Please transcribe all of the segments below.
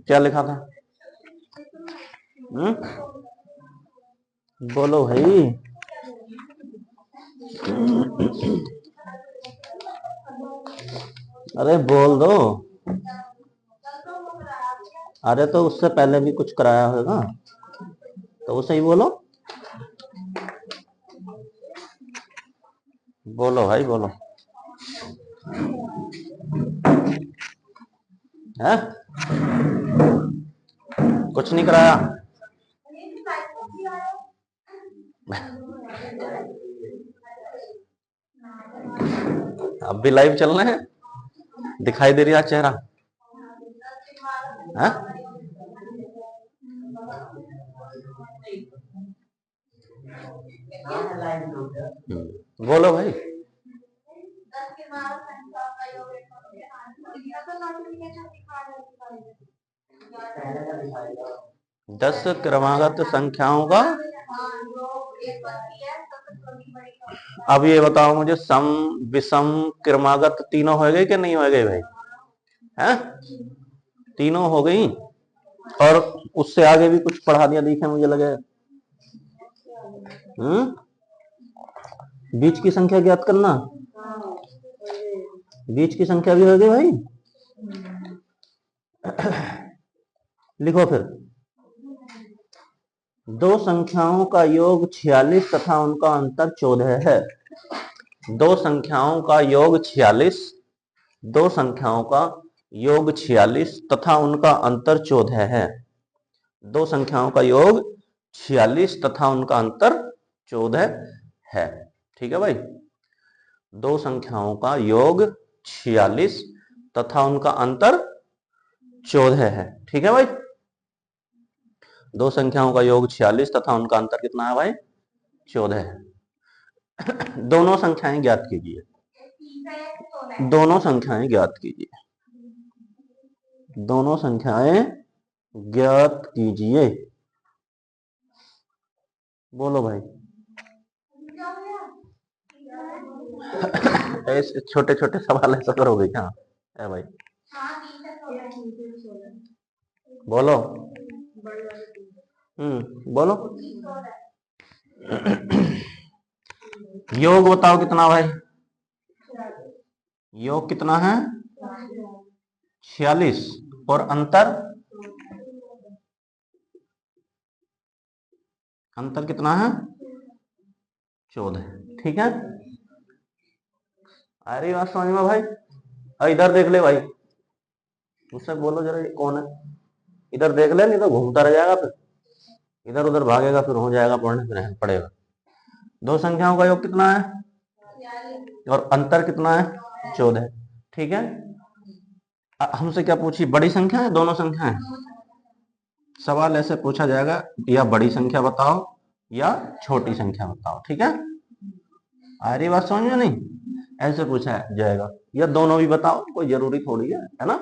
क्या लिखा था? बोलो भाई। अरे बोल दो। अरे तो उससे पहले भी कुछ कराया होगा तो वो सही बोलो। बोलो भाई बोलो। है कुछ नहीं कराया? अब भी लाइव चल रहे हैं? दिखाई दे रहा चेहरा? है? बोलो भाई। दस क्रमागत संख्याओं का। अब ये बताओ मुझे, सम विषम क्रमागत तीनों हो गए कि नहीं हो गए भाई? हैं? तीनों हो गई। और उससे आगे भी कुछ पढ़ा दिया दिखे मुझे लगे। बीच की संख्या ज्ञात करना। बीच की संख्या भी हो गई भाई। लिखो फिर। दो संख्याओं का योग 46 तथा उनका अंतर 14 है। दो संख्याओं का योग 46, दो संख्याओं का योग 46 तथा उनका अंतर 14 है। दो संख्याओं का योग 46 तथा उनका अंतर 14 है। ठीक है भाई। दो संख्याओं का योग 46 तथा उनका अंतर 14 है। ठीक है भाई। दो संख्याओं का योग 46 तथा उनका अंतर कितना है भाई? 14 है। दोनों संख्याएं ज्ञात कीजिए। दोनों संख्याएं ज्ञात कीजिए। दोनों संख्याएं ज्ञात कीजिए। बोलो भाई। ऐसे छोटे छोटे सवाल ऐसा करोगे क्या है भाई? बोलो। बोलो। योग बताओ कितना भाई? योग कितना है? 46 और अंतर? अंतर कितना है? 14। ठीक है। आ रही बात समझ में भाई? इधर देख ले भाई, उससे बोलो जरा ये कौन है। इधर देख ले, नहीं तो घूमता रह जाएगा, फिर इधर उधर भागेगा, फिर हो जाएगा पढ़ने फिर पड़ेगा। दो संख्याओं का योग कितना है और अंतर कितना है? 14। ठीक है। हमसे क्या पूछी? बड़ी संख्या है दोनों संख्या है? सवाल ऐसे पूछा जाएगा, या बड़ी संख्या बताओ या छोटी संख्या बताओ। ठीक है। आ रही बात समझ में? नहीं ऐसे पूछा जाएगा, या दोनों भी बताओ, कोई जरूरी थोड़ी है ना।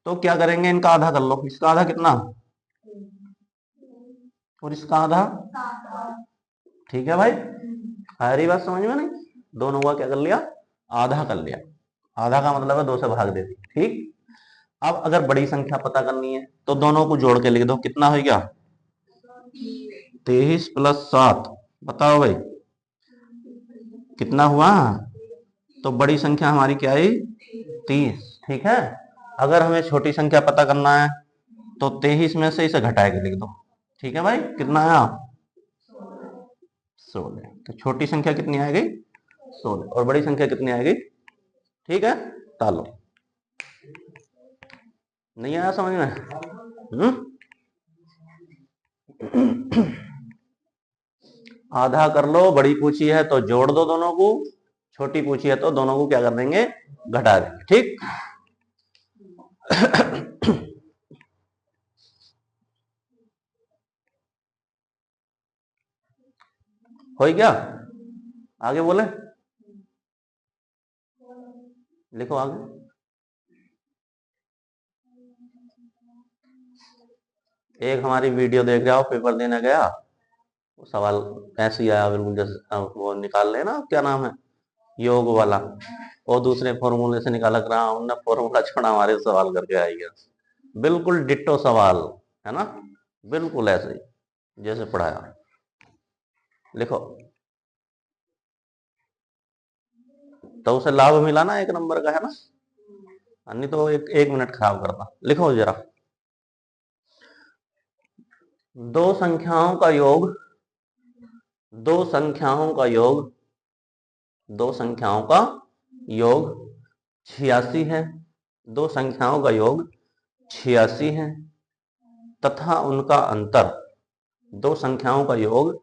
तो क्या करेंगे, इनका आधा कर लो। इसका आधा कितना और इसका आधा? ठीक है भाई। आ रही बात समझ में? नहीं दोनों का क्या कर लिया? आधा कर लिया। आधा का मतलब है 2 से भाग दे दी। ठीक। अब अगर बड़ी संख्या पता करनी है तो दोनों को जोड़ के लिख दो। कितना हो गया? 23 + 7। बताओ भाई कितना हुआ? तो बड़ी संख्या हमारी क्या आई? 30। ठीक है। अगर हमें छोटी संख्या पता करना है तो 23 में से इसे घटा के लिख दो। ठीक है भाई। कितना आया? 16। तो छोटी संख्या कितनी आएगी? 16। और बड़ी संख्या कितनी आएगी? ठीक है। तालो। नहीं आया समझ में? आधा कर लो। बड़ी पूछी है तो जोड़ दो दोनों को, छोटी पूछी है तो दोनों को क्या कर देंगे? घटा देंगे। ठीक। हो गया? आगे बोले, लिखो आगे। एक हमारी वीडियो देख रहा हो, पेपर देने गया, सवाल ऐसे ही आया बिल्कुल जैसे वो निकाल लेना, क्या नाम है, योग वाला, और दूसरे फॉर्मूले से निकाला, हमने फॉर्मूला छोड़ा, हमारे सवाल करके आई गया। बिल्कुल डिट्टो सवाल है ना, बिल्कुल ऐसे ही जैसे पढ़ाया। लिखो, तो उसे लाभ मिला ना 1 नंबर का, है ना, नहीं तो 1 मिनट खराब करता। लिखो जरा, दो संख्याओं का योग, दो संख्याओं का योग, दो संख्याओं का योग 86 है, दो संख्याओं का योग 86 है तथा उनका अंतर, दो संख्याओं का योग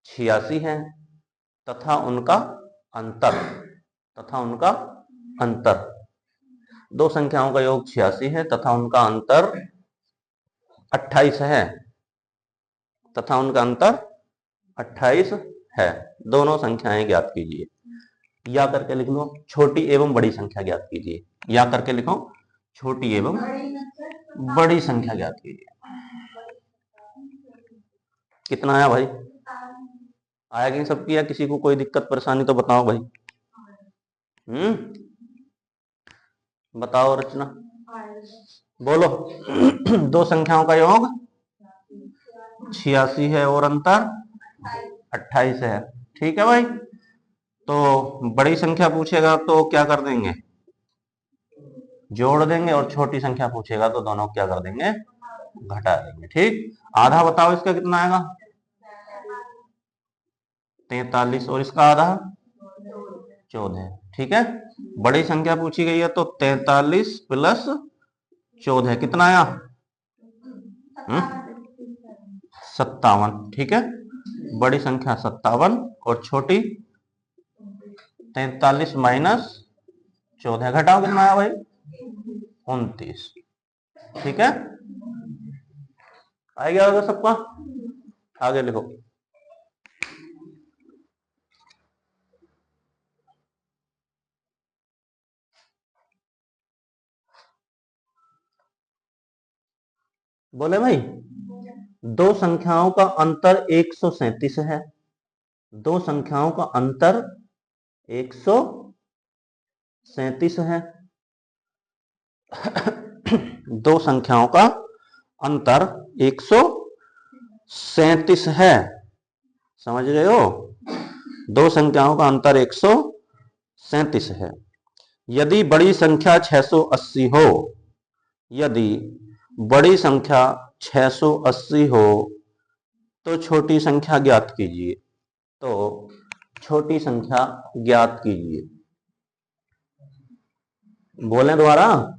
86 है तथा उनका अंतर, तथा उनका अंतर, दो संख्याओं का योग 86 है तथा उनका अंतर 28 है, तथा उनका अंतर 28 है। दोनों संख्याएं ज्ञात कीजिए। या करके लिख लो, छोटी एवं बड़ी संख्या ज्ञात कीजिए। या करके लिखो, छोटी एवं बड़ी संख्या ज्ञात कीजिए। कितना आया भाई? आया कि नहीं सबकी? या किसी को कोई दिक्कत परेशानी तो बताओ भाई। बताओ रचना, बोलो। दो संख्याओं का योग 86 है और अंतर 28 है, ठीक है भाई। तो बड़ी संख्या पूछेगा तो क्या कर देंगे? जोड़ देंगे, और छोटी संख्या पूछेगा तो दोनों क्या कर देंगे? घटा देंगे, ठीक। आधा बताओ इसका कितना आएगा? 43, और इसका आधा 14, ठीक है। बड़ी संख्या पूछी गई है तो 43 प्लस 14 कितना आया? 57, ठीक है। बड़ी संख्या 57 और छोटी 43 माइनस 14, घटाओ कितना आया भाई? 29, ठीक है। आ गया होगा सबका? आगे लिखो। बोले भाई, दो संख्याओं का अंतर 137 है, दो संख्याओं का अंतर 137 है। दो संख्याओं का अंतर 137 है, समझ गए हो? दो संख्याओं का अंतर 137 है। यदि बड़ी संख्या 680 हो, यदि बड़ी संख्या 680 हो तो छोटी संख्या ज्ञात कीजिए। तो छोटी संख्या ज्ञात कीजिए। बोले द्वारा,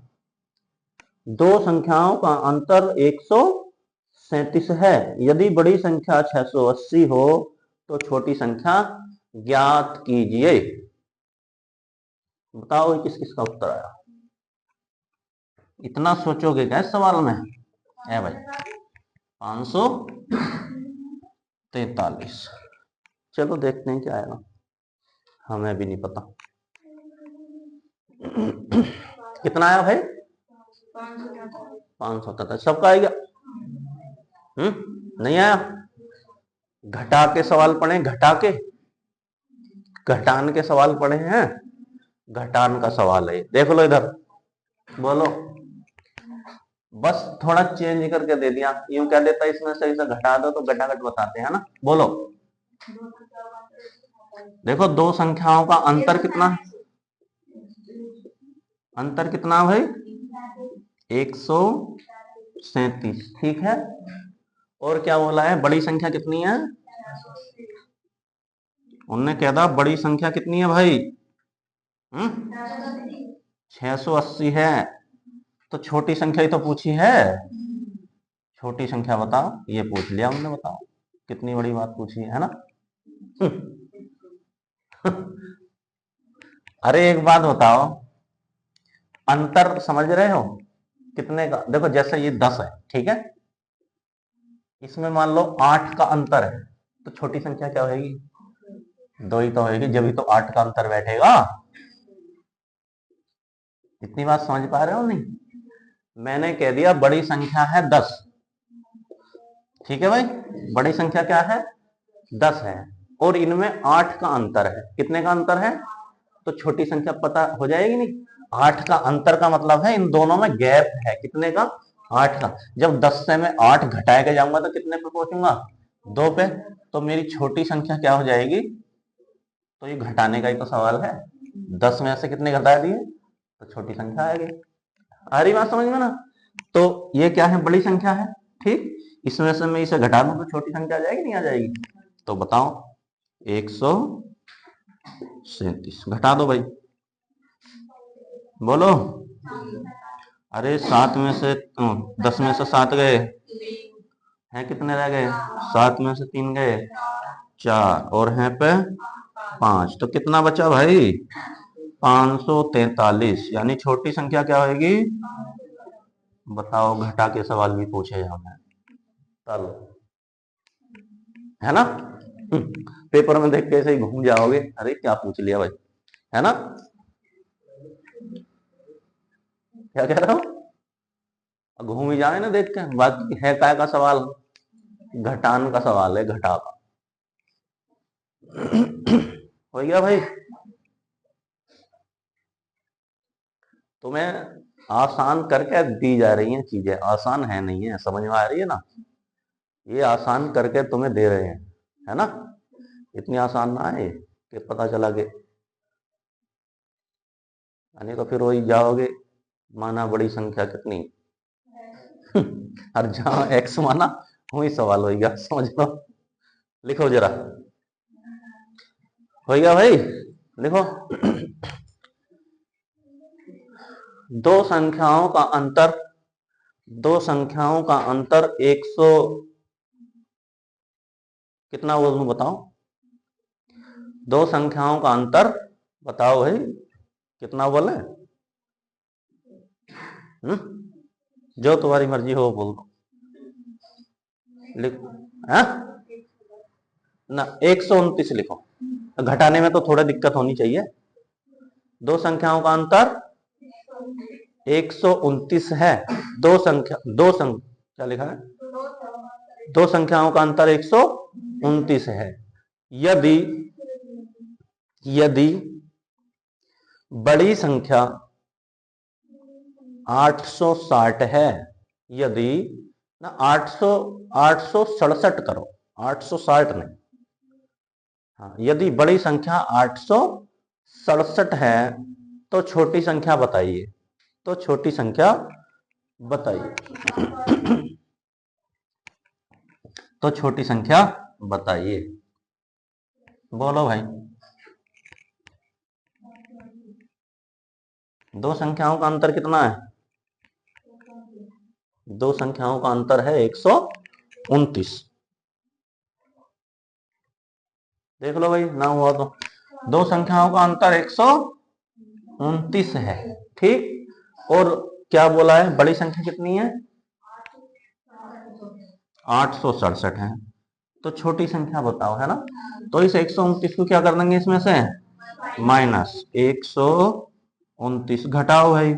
दो संख्याओं का अंतर 137 है, यदि बड़ी संख्या 680 हो तो छोटी संख्या ज्ञात कीजिए। बताओ किस किस का उत्तर आया? इतना सोचोगे क्या इस सवाल में? है भाई 543। चलो देखते हैं क्या आएगा, हमें भी नहीं पता। कितना आया भाई? 573। सबका आ गया? नहीं आया? घटा के सवाल पढ़े, घटा के, घटान के सवाल पढ़े हैं, घटान का सवाल है। देख लो इधर, बोलो। बस थोड़ा चेंज करके दे दिया, यूं क्या देता इसमें से इसे घटा दो तो घटाघट बताते हैं ना। बोलो, देखो दो संख्याओं का अंतर कितना, अंतर कितना भाई? 137, ठीक है। और क्या बोला है? बड़ी संख्या कितनी है? उनने कह दिया बड़ी संख्या कितनी है भाई? 680 है। तो छोटी संख्या ही तो पूछी है, छोटी संख्या बताओ। ये पूछ लिया हमने, बताओ कितनी बड़ी बात पूछी है ना। अरे एक बात बताओ, अंतर समझ रहे हो कितने का? देखो जैसे ये 10 है, ठीक है, इसमें मान लो 8 का अंतर है, तो छोटी संख्या क्या होगी? 2 ही तो होगी, जब ही तो 8 का अंतर बैठेगा। इतनी बात समझ पा रहे हो नहीं? मैंने कह दिया बड़ी संख्या है 10, ठीक है भाई, बड़ी संख्या क्या है? 10 है, और इनमें 8 का अंतर है। कितने का अंतर है? तो छोटी संख्या पता हो जाएगी नहीं। 8 का अंतर का मतलब है इन दोनों में गैप है, कितने का? 8 का। जब 10 से मैं 8 घटाए के जाऊंगा तो कितने पे पहुंचूंगा? 2 पे। तो मेरी छोटी संख्या क्या हो जाएगी? तो ये घटाने का ही तो सवाल है। 10 में से कितने घटा दिए तो छोटी संख्या आएगी। आ रही बात समझ में ना? तो ये क्या है? बड़ी संख्या है। ठीक, इसमें से मैं इसे घटा दूं तो छोटी संख्या आ जाएगी नहीं आ जाएगी? तो बताओ 137 घटा दो भाई, बोलो। अरे 7 में से 10 में से 7 गए हैं, कितने रह गए? 7 में से 3 गए 4 और हैं पे 5, तो कितना बचा भाई? 543। यानी छोटी संख्या क्या होगी? बताओ, घटा के सवाल भी पूछे जाना है, चलो, है ना? पेपर में देख के ऐसे ही घूम जाओगे, अरे क्या पूछ लिया भाई, है ना? क्या कह रहा हूं? घूम ही जाए ना देख के। बाकी है काय का सवाल? घटान का सवाल है, घटा का। हो गया भाई? तुम्हें आसान करके दी जा रही हैं चीजें, आसान है नहीं है, समझ में आ रही है ना? ये आसान करके तुम्हें दे रहे हैं, है ना? इतनी आसान ना है कि पता चला के, यानी तो फिर वही जाओगे, माना बड़ी संख्या कितनी और जहां एक्स माना वही सवाल हो गया, समझ लो। लिखो जरा, हो गया भाई? लिखो। दो संख्याओं का अंतर, दो संख्याओं का अंतर 100 कितना हुआ तुम बताओ? दो संख्याओं का अंतर बताओ भाई, कितना बोले? जो तुम्हारी मर्जी हो बोल दो। लिख, है ना? 129 लिखो। घटाने में तो थोड़ा दिक्कत होनी चाहिए। दो संख्याओं का अंतर 129 है। क्या लिखा है? दो संख्याओं का अंतर 129 है। यदि यदि बड़ी संख्या 860 है, यदि ना 867 करो, 860 नहीं, हाँ, यदि बड़ी संख्या 867 है तो छोटी संख्या बताइए, तो छोटी संख्या बताइए। तो छोटी संख्या बताइए, बोलो भाई। दो संख्याओं का अंतर कितना है? दो संख्याओं का अंतर है 129। देख लो भाई, ना हुआ तो। दो संख्याओं का अंतर 129 है, ठीक। और क्या बोला है? बड़ी संख्या कितनी है? 867 है। तो छोटी संख्या बताओ, है ना? तो इस 129 को क्या कर देंगे इसमें से? माइनस 129 घटाओ भाई।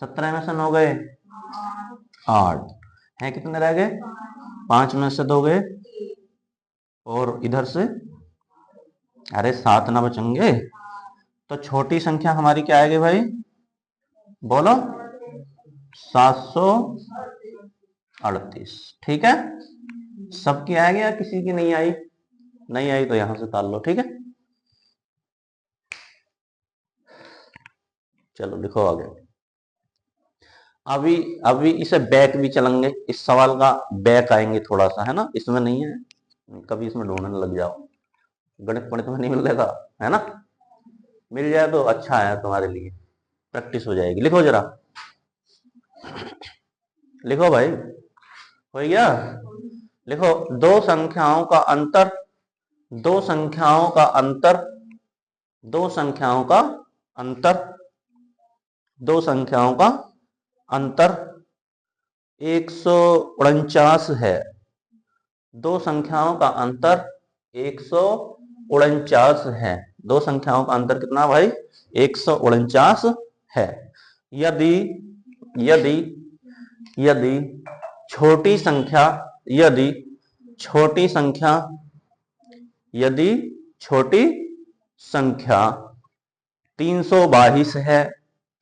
17 में से 9 गए 8 है, कितने रह गए? 5 में से 2 गए और इधर से अरे 7 ना बचेंगे। तो छोटी संख्या हमारी क्या आएगी भाई, बोलो? 738। ठीक है, सबकी आएगी या किसी की नहीं आई? नहीं आई तो यहां से ताल लो, ठीक है। चलो लिखो आगे। अभी अभी इसे बैक भी चलेंगे, इस सवाल का बैक आएंगे थोड़ा सा, है ना? इसमें नहीं है, कभी इसमें ढूंढने लग जाओ, गणित पढ़ित में नहीं मिलेगा, है ना? मिल जाए तो अच्छा है तुम्हारे लिए, प्रैक्टिस हो जाएगी। लिखो जरा, लिखो भाई, हो गया? लिखो, दो संख्याओं का अंतर, दो संख्याओं का अंतर, दो संख्याओं का अंतर, दो संख्याओं का अंतर 149 है। दो संख्याओं का अंतर 149 है। दो संख्याओं का अंतर कितना भाई? 149 है। यदि यदि यदि छोटी संख्या, यदि छोटी संख्या, यदि छोटी संख्या 322 है,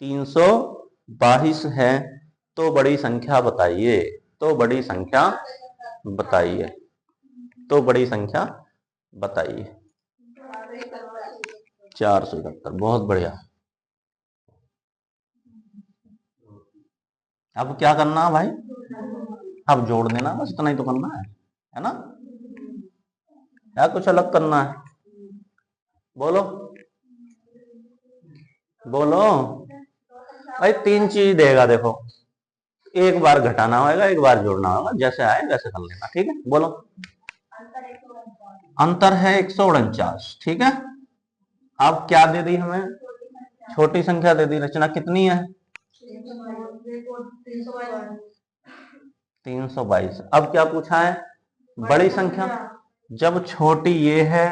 322 है, तो बड़ी संख्या बताइए, तो बड़ी संख्या बताइए, तो बड़ी संख्या बताइए। 471, बहुत बढ़िया। अब क्या करना है भाई, अब जोड़ देना, बस इतना ही तो करना है ना, या कुछ अलग करना है? बोलो बोलो भाई। 3 चीज देगा, देखो, एक बार घटाना होगा, एक बार जोड़ना होगा, जैसे आए वैसे कर लेना, ठीक है? बोलो। अंतर है 149, ठीक है। अब क्या दे दी हमें, छोटी संख्या दे दी। रचना कितनी है? 322। अब क्या पूछा है, बड़ी संख्या। जब छोटी ये है,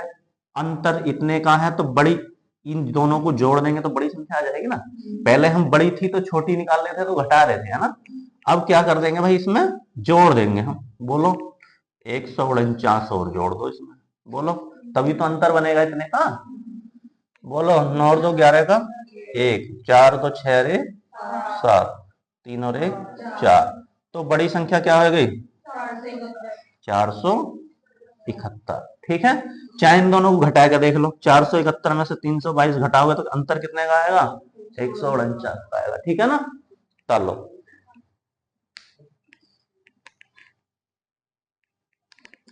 अंतर इतने का है, तो बड़ी, इन दोनों को जोड़ देंगे तो बड़ी संख्या आ जाएगी ना। पहले हम बड़ी थी तो छोटी निकाल रहे थे तो घटा रहे थे, है ना। अब क्या कर देंगे भाई, इसमें जोड़ देंगे हम। बोलो, 149 और जोड़ दो इसमें, बोलो, तभी तो अंतर बनेगा इतने का। बोलो, 9 और 2 11 का 1, 4 तो 6 रे 7, 3 और 1 4। तो बड़ी संख्या क्या हो गई? 471, ठीक है। चाहे इन दोनों को घटा के देख लो, 471 में से 322 घटाओगे तो अंतर कितने का आएगा? 149 का आएगा, ठीक है ना। चलो,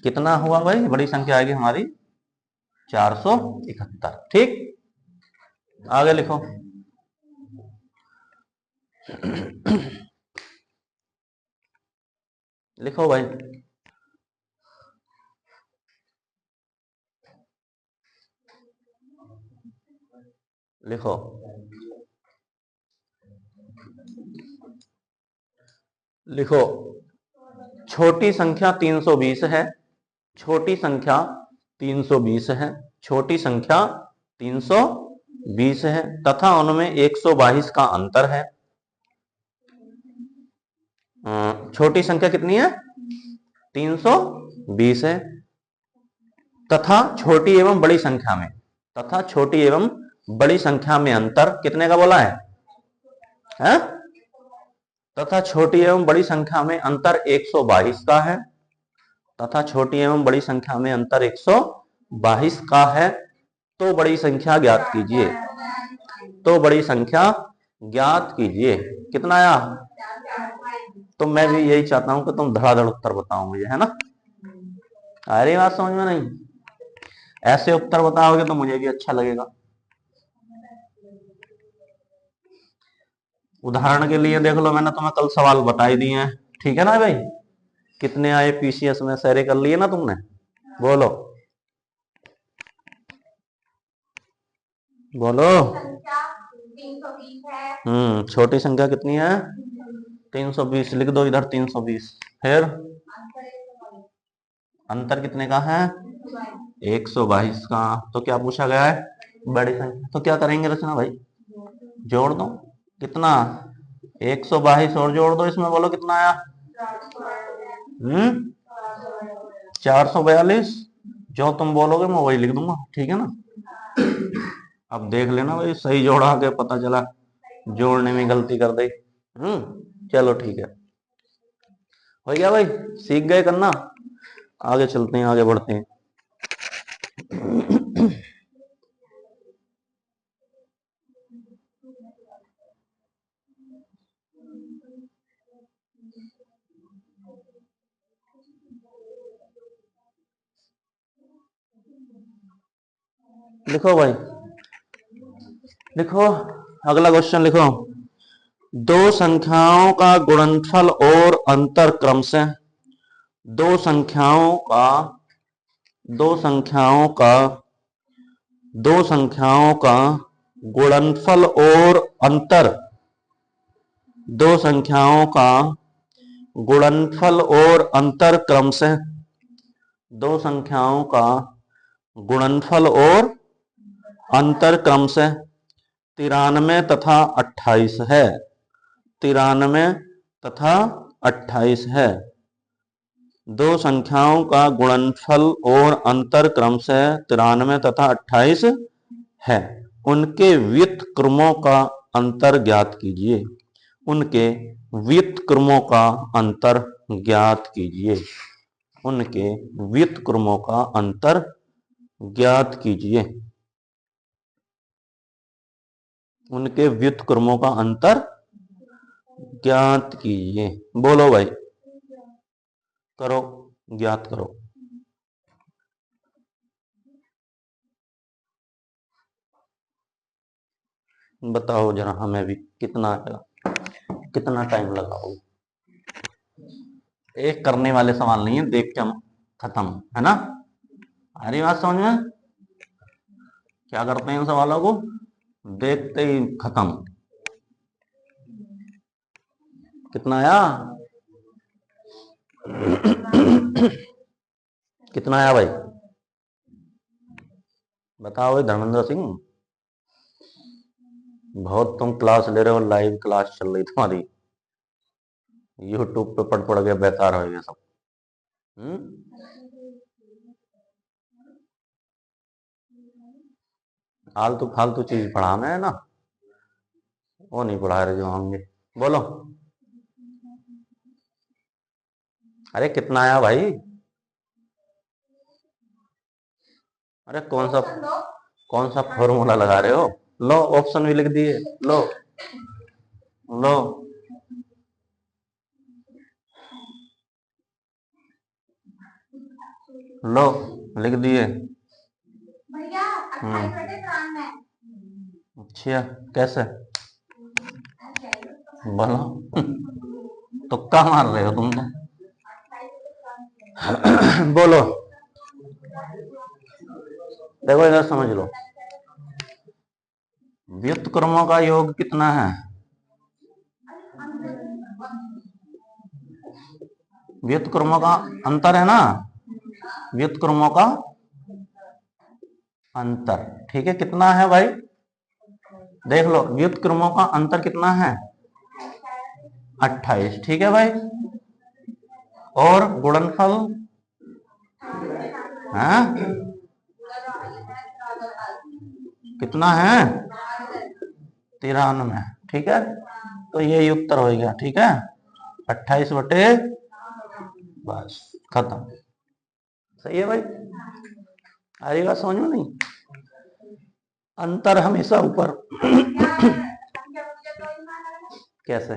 कितना हुआ भाई, बड़ी संख्या आएगी हमारी 471, ठीक। आगे लिखो। लिखो भाई। लिखो। लिखो। छोटी संख्या 320 है, छोटी संख्या 320 है, छोटी संख्या 320 है, तथा उनमें 122 का अंतर है। छोटी संख्या कितनी है? 320 है, तथा छोटी एवं बड़ी संख्या में, तथा छोटी एवं बड़ी संख्या में अंतर कितने का बोला है? तथा छोटी एवं बड़ी संख्या में अंतर 122 का है, तथा छोटी एवं बड़ी संख्या में अंतर 122 का है। तो बड़ी संख्या ज्ञात कीजिए, तो बड़ी संख्या ज्ञात कीजिए। कितना आया? तो मैं भी यही चाहता हूं कि तुम धड़ाधड़ उत्तर बताओ मुझे, है ना। आ रही बात समझ में? नहीं, ऐसे उत्तर बताओगे तो मुझे भी अच्छा लगेगा। उदाहरण के लिए देख लो, मैंने तुम्हें कल सवाल बता ही दिए हैं, ठीक है ना भाई। कितने आए पीसीएस में, सारे कर लिए ना तुमने? बोलो बोलो। 320 है। छोटी संख्या कितनी है? 320। लिख दो इधर 320। फिर अंतर कितने का है? 122 का। तो क्या पूछा गया है? बड़ी संख्या। तो क्या करेंगे रचना भाई? जोड़ दो। कितना? 122 और जोड़ दो इसमें, बोलो कितना आया? 442। जो तुम बोलोगे मैं वही लिख दूंगा, ठीक है ना। अब देख लेना भाई, सही जोड़ा के पता चला जोड़ने में गलती कर दी। चलो ठीक है, हो गया भाई, सीख गए करना। आगे चलते हैं, आगे बढ़ते हैं। लिखो भाई, लिखो। अगला क्वेश्चन लिखो। दो संख्याओं का गुणनफल और अंतर क्रमशः, दो संख्याओं का, दो संख्याओं का, दो संख्याओं का गुणनफल और अंतर, दो संख्याओं का गुणनफल और अंतर क्रमशः, दो संख्याओं का गुणनफल और अंतर क्रमशः 93 तथा 28 है। 93 तथा 28 है। दो संख्याओं का गुणनफल और अंतर क्रमशः 93 तथा 28 है। उनके व्युत्क्रमों का अंतर ज्ञात कीजिए। उनके व्युत्क्रमों का अंतर ज्ञात कीजिए। उनके व्युत्क्रमों का अंतर ज्ञात कीजिए। उनके व्युत्क्रमों का अंतर ज्ञात कीजिए। बोलो भाई, करो, ज्ञात करो। बताओ जरा हमें भी कितना टाइम लगाओगे। एक करने वाले सवाल नहीं है, देख के हम खत्म, है ना। आ रही बात समझ में? क्या करते हैं इन सवालों को? देखते ही खत्म। कितना आया? कितना आया भाई? बताओ भाई धर्मेंद्र सिंह। बहुत तुम क्लास ले रहे हो, लाइव क्लास चल रही तुम्हारी, यूट्यूब पे पढ़ पढ़ के बेकार हो गए सब। फालतू फालतू चीज पढ़ाना है ना, वो नहीं पढ़ा रहे जो होंगे। बोलो, अरे कितना आया भाई? अरे कौन सा फॉर्मूला लगा रहे हो? लो, ऑप्शन भी लिख दिए। लो लो, लो, लिख दिए। भैया 28/93 है। अच्छा, कैसे? बोलो, तुक्का मार रहे हो तुम तो। बोलो, देखो इधर समझ लो, व्युत्क्रमों का योग कितना है? व्युत्क्रमों का अंतर है ना, व्युत्क्रमों का अंतर, ठीक है। कितना है भाई? देख लो, व्युत्क्रमों का अंतर कितना है? 28, ठीक है भाई। और गुणनफल है कितना है? 93, ठीक है। तो ये उत्तर हो गया, ठीक है। 28 बटे, बस खत्म। सही है भाई? आ रही बात समझ में? नहीं, अंतर हमेशा ऊपर। कैसे?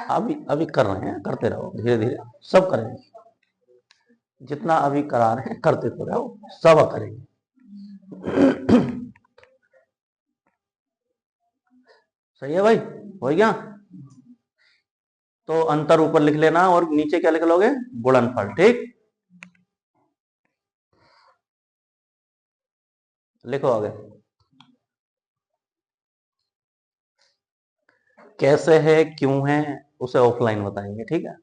अभी कर रहे हैं, करते रहो, धीरे धीरे सब करेंगे। जितना अभी करा रहे हैं करते तो रहो, सब करेंगे। सही है भाई? हो गया। तो अंतर ऊपर लिख लेना और नीचे क्या लिख लोगे? गुणनफल, ठीक। लिखो आगे। कैसे है, क्यों है, उसे ऑफलाइन बताएंगे, ठीक है।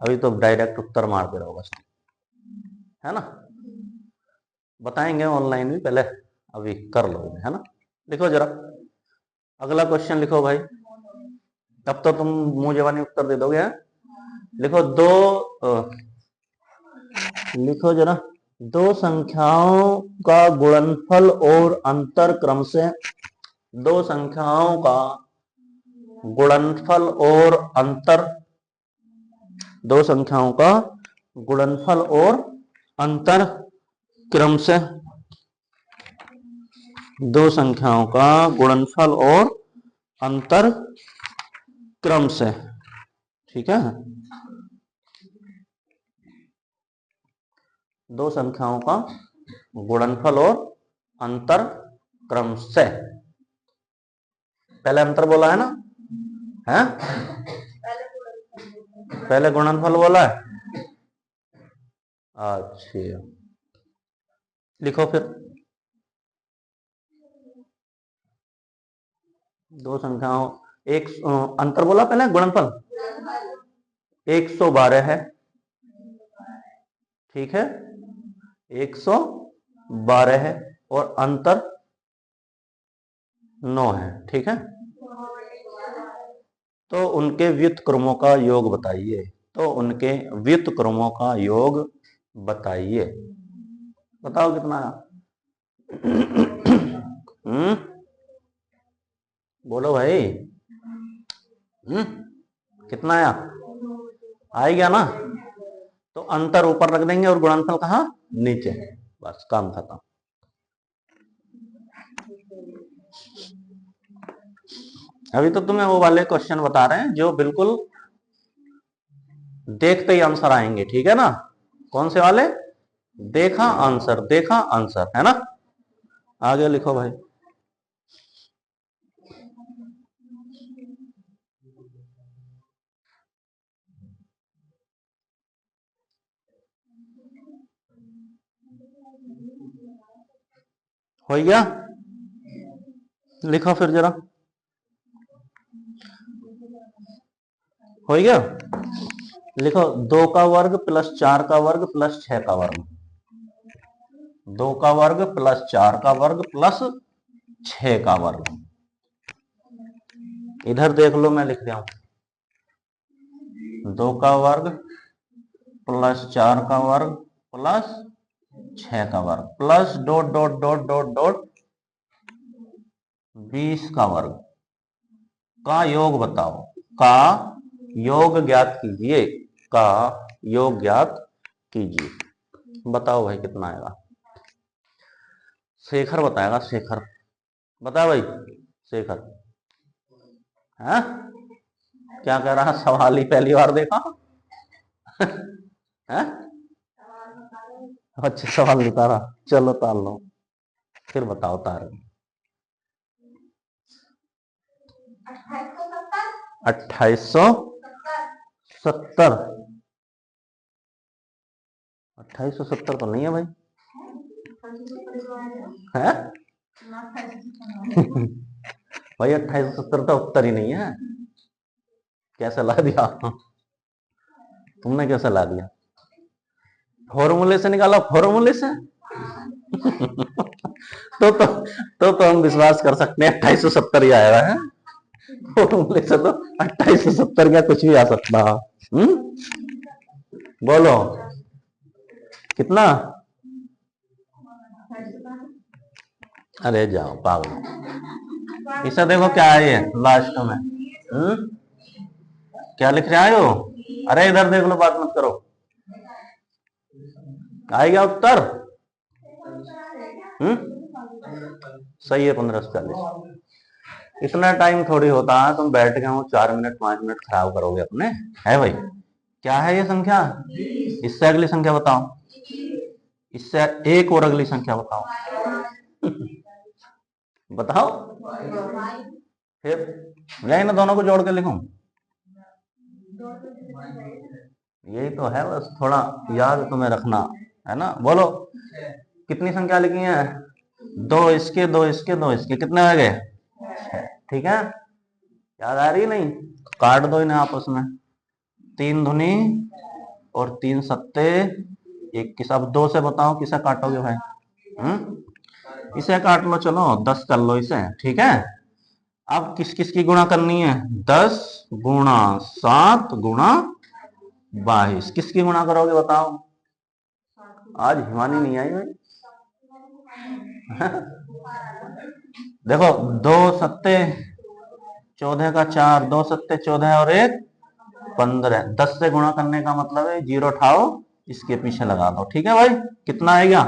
अभी तो डायरेक्ट उत्तर मारते रहो बस, है ना। बताएंगे ऑनलाइन भी, पहले अभी कर लो, है ना। लिखो जरा अगला क्वेश्चन, लिखो भाई। तब तो तुम मुंह जवानी उत्तर दे दोगे, है? लिखो लिखो जरा, दो संख्याओं का गुणनफल और अंतर क्रम से, दो संख्याओं का गुणनफल और अंतर, दो संख्याओं का गुणनफल और अंतर क्रम से, दो संख्याओं का गुणनफल और अंतर क्रम से, ठीक है। दो संख्याओं का गुणनफल और अंतर क्रम से, पहले अंतर बोला है ना, है? पहले गुणनफल बोला है। अच्छा, लिखो फिर। दो संख्याओं, एक अंतर बोला पहले, गुणनफल 112 है, ठीक है। 112 है और अंतर 9 है, ठीक है। तो उनके व्युत्क्रमों का योग बताइए। तो उनके व्युत्क्रमों का योग बताइए। बताओ कितना? बोलो भाई। कितना आया? आ गया ना? तो अंतर ऊपर रख देंगे और गुणनफल कहाँ? नीचे। बस काम खत्म। अभी तो तुम्हें वो वाले क्वेश्चन बता रहे हैं जो बिल्कुल देखते ही आंसर आएंगे, ठीक है ना? कौन से वाले? देखा आंसर, देखा आंसर, है ना? आगे लिखो भाई। हो गया? लिखो फिर जरा। हो गया? लिखो 2 का वर्ग प्लस 4 का वर्ग प्लस 6 का वर्ग। 2 का वर्ग प्लस 4 का वर्ग प्लस 6 का वर्ग। इधर देख लो, मैं लिख रहा हूं 2 का वर्ग प्लस 4 का वर्ग प्लस 6 का वर्ग plus dot dot dot dot dot 20 का वर्ग का योग बताओ। का योग ज्ञात कीजिए। का योग ज्ञात कीजिए। बताओ भाई कितना आएगा? शेखर बताएगा। शेखर बता भाई। शेखर है क्या कह रहा? सवाल ही पहली बार देखा है? अच्छा सवाल बता रहा। चलो ताल लो, फिर बताओ तार। 2870। 2870 तो नहीं है भाई। है भाई 2870 तो उत्तर ही नहीं है। कैसे ला दिया तुमने? कैसे ला दिया? फॉर्मूले से निकाला? फॉर्मूले से तो हम विश्वास कर सकते हैं 2870 ही आया है। फॉर्मूले से तो 2870 क्या कुछ भी आ सकता है। बोलो कितना? अरे जाओ पागल। इसे देखो क्या है ये लास्ट में। क्या लिख रहे हो? अरे इधर देख लो, बात मत करो। आएगा उत्तर? सही है 1540। इतना टाइम थोड़ी होता है, तुम बैठ गए हो 4 मिनट 5 मिनट खराब करोगे अपने। है भाई? क्या है ये संख्या? इससे अगली संख्या बताओ। इससे एक और अगली संख्या बताओ बताओ फिर। मैं इन दोनों को जोड़ के लिखूं? यही तो है, बस थोड़ा याद तुम्हें रखना है ना। बोलो कितनी संख्या लिखी है? 2 इसके 2 इसके 2 इसके, कितने हो गए? 6। ठीक है, याद आ रही नहीं? काट दो इन्हें आपस में। 3 धुनी और 3 सत्ते 21। अब 2 से बताओ किसे काटोगे भाई? इसे काट लो, चलो 10 कर लो इसे। ठीक है, अब किस किस की गुणा करनी है? 10 गुणा 7 गुणा 22। किसकी गुणा करोगे बताओ? आज हिमानी नहीं आई भाई देखो 2 सत्ते 14 का 4, 2 सत्ते 14 और 1 15। 10 से गुणा करने का मतलब है 0 उठाओ, इसके पीछे लगा दो। ठीक है भाई, कितना आएगा?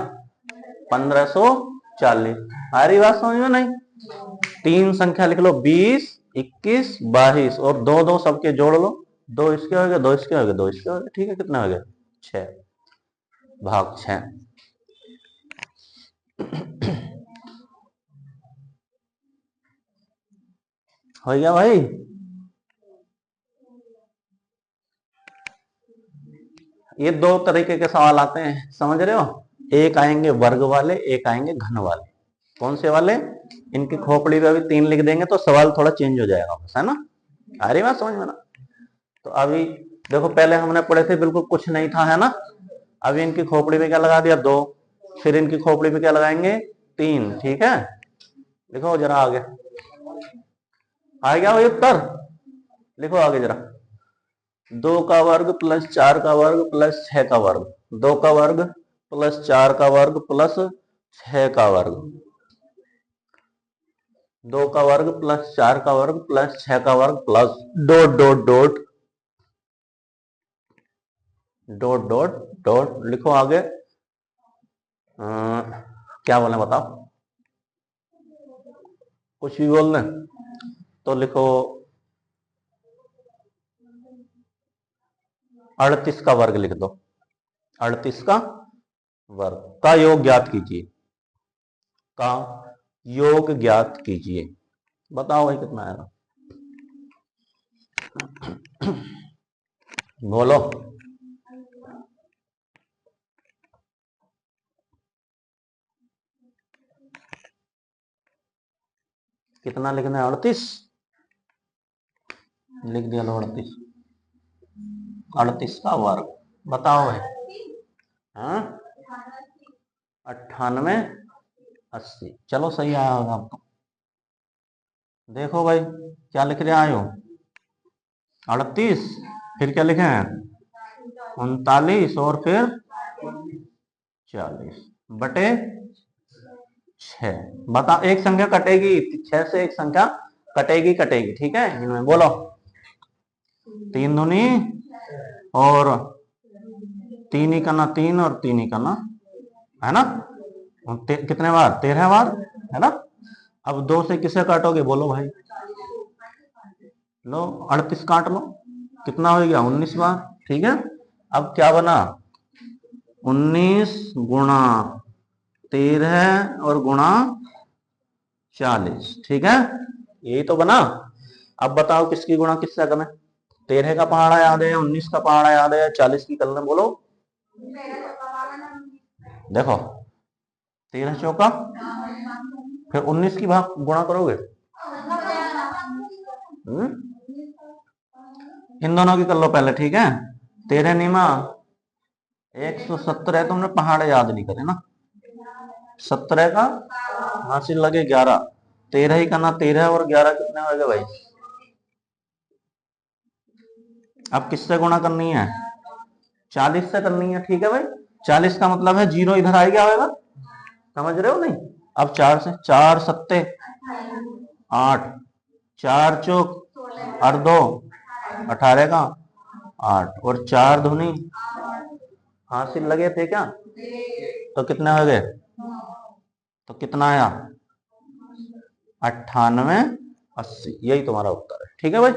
1540। आ रही बात समझ में? नहीं? 3 संख्या लिख लो, 20 21 22 और 2 2 सबके जोड़ लो। 2 इसके हो गए, 2 इसके हो गए, 2 इसके हो गए। ठीक है, कितना हो गया? 6 भाग 6। हो गया भाई? ये 2 तरीके के सवाल आते हैं, समझ रहे हो? एक आएंगे वर्ग वाले, एक आएंगे घन वाले। कौन से वाले? इनकी खोपड़ी पे अभी 3 लिख देंगे तो सवाल थोड़ा चेंज हो जाएगा, बस, है ना? आ रही बात समझ में ना? तो अभी देखो, पहले हमने पढ़े थे बिल्कुल कुछ नहीं था, है ना? अभी इनकी खोपड़ी पे क्या लगा दिया? 2। फिर इनकी खोपड़ी पे क्या लगाएंगे? 3। ठीक है, लिखो जरा आगे। आ गया भाई उत्तर? लिखो आगे जरा। 2 का वर्ग प्लस 4 का वर्ग प्लस 6 का वर्ग। 2 का वर्ग प्लस 4 का वर्ग प्लस 6 का वर्ग। 2 का वर्ग प्लस 4 का वर्ग प्लस 6 का वर्ग plus dot dot dot dot dot dot लिखो आगे। क्या बोले बताओ, कुछ भी बोल दें तो लिखो 38 का वर्ग लिख दो। 38 का वर्ग का योग ज्ञात कीजिए, का योग ज्ञात कीजिए। बताओ भाई कितना आएगा, बोलो। कितना लिखना है? 38 लिख दिया लो। 38 38 का वर्ग बताओ भाई। हाँ 98 80। चलो सही आया होगा आपको। देखो भाई क्या लिख रहे आए हो, 38 फिर क्या लिखे हैं 39 और फिर 40 बटे 6। बता एक संख्या कटेगी, 6 से एक संख्या कटेगी कटेगी, ठीक है। इनमें बोलो 3 दूनी और 3 ही करना 3 और 3 ही करना है ना। कितने बार? 13 बार है ना। अब 2 से किसे काटोगे बोलो भाई, लो 38 काट लो, कितना हो गया 19 बार, ठीक है। अब क्या बना 19 गुणा 13 और गुणा 40, ठीक है। यही तो बना। अब बताओ किसकी गुणा किससे करें? 13 का पहाड़ा याद है, 19 का पहाड़ा याद है, 40 की कर लें, बोलो। देखो 13 चौका फिर 19 की भाग गुणा करोगे। इन दोनों की कर लो पहले, ठीक है। 13 नीमा 170 है, तुमने पहाड़ याद नहीं करे ना। 17 का हासिल लगे 11, 13 ही करना। 13 और 11 कितने हो गए भाई? अब किससे गुणा करनी है? 40 से करनी है, ठीक है भाई। 40 का मतलब है 0 इधर आ गया होगा, समझ रहे हो नहीं। अब 4 से 4 सत्ते 8, 4 चौक और 2 18 का 8 और 4 धुनी हासिल लगे थे क्या? तो कितने हो गए? तो कितना आया 98 80। यही तुम्हारा उत्तर है, ठीक है भाई।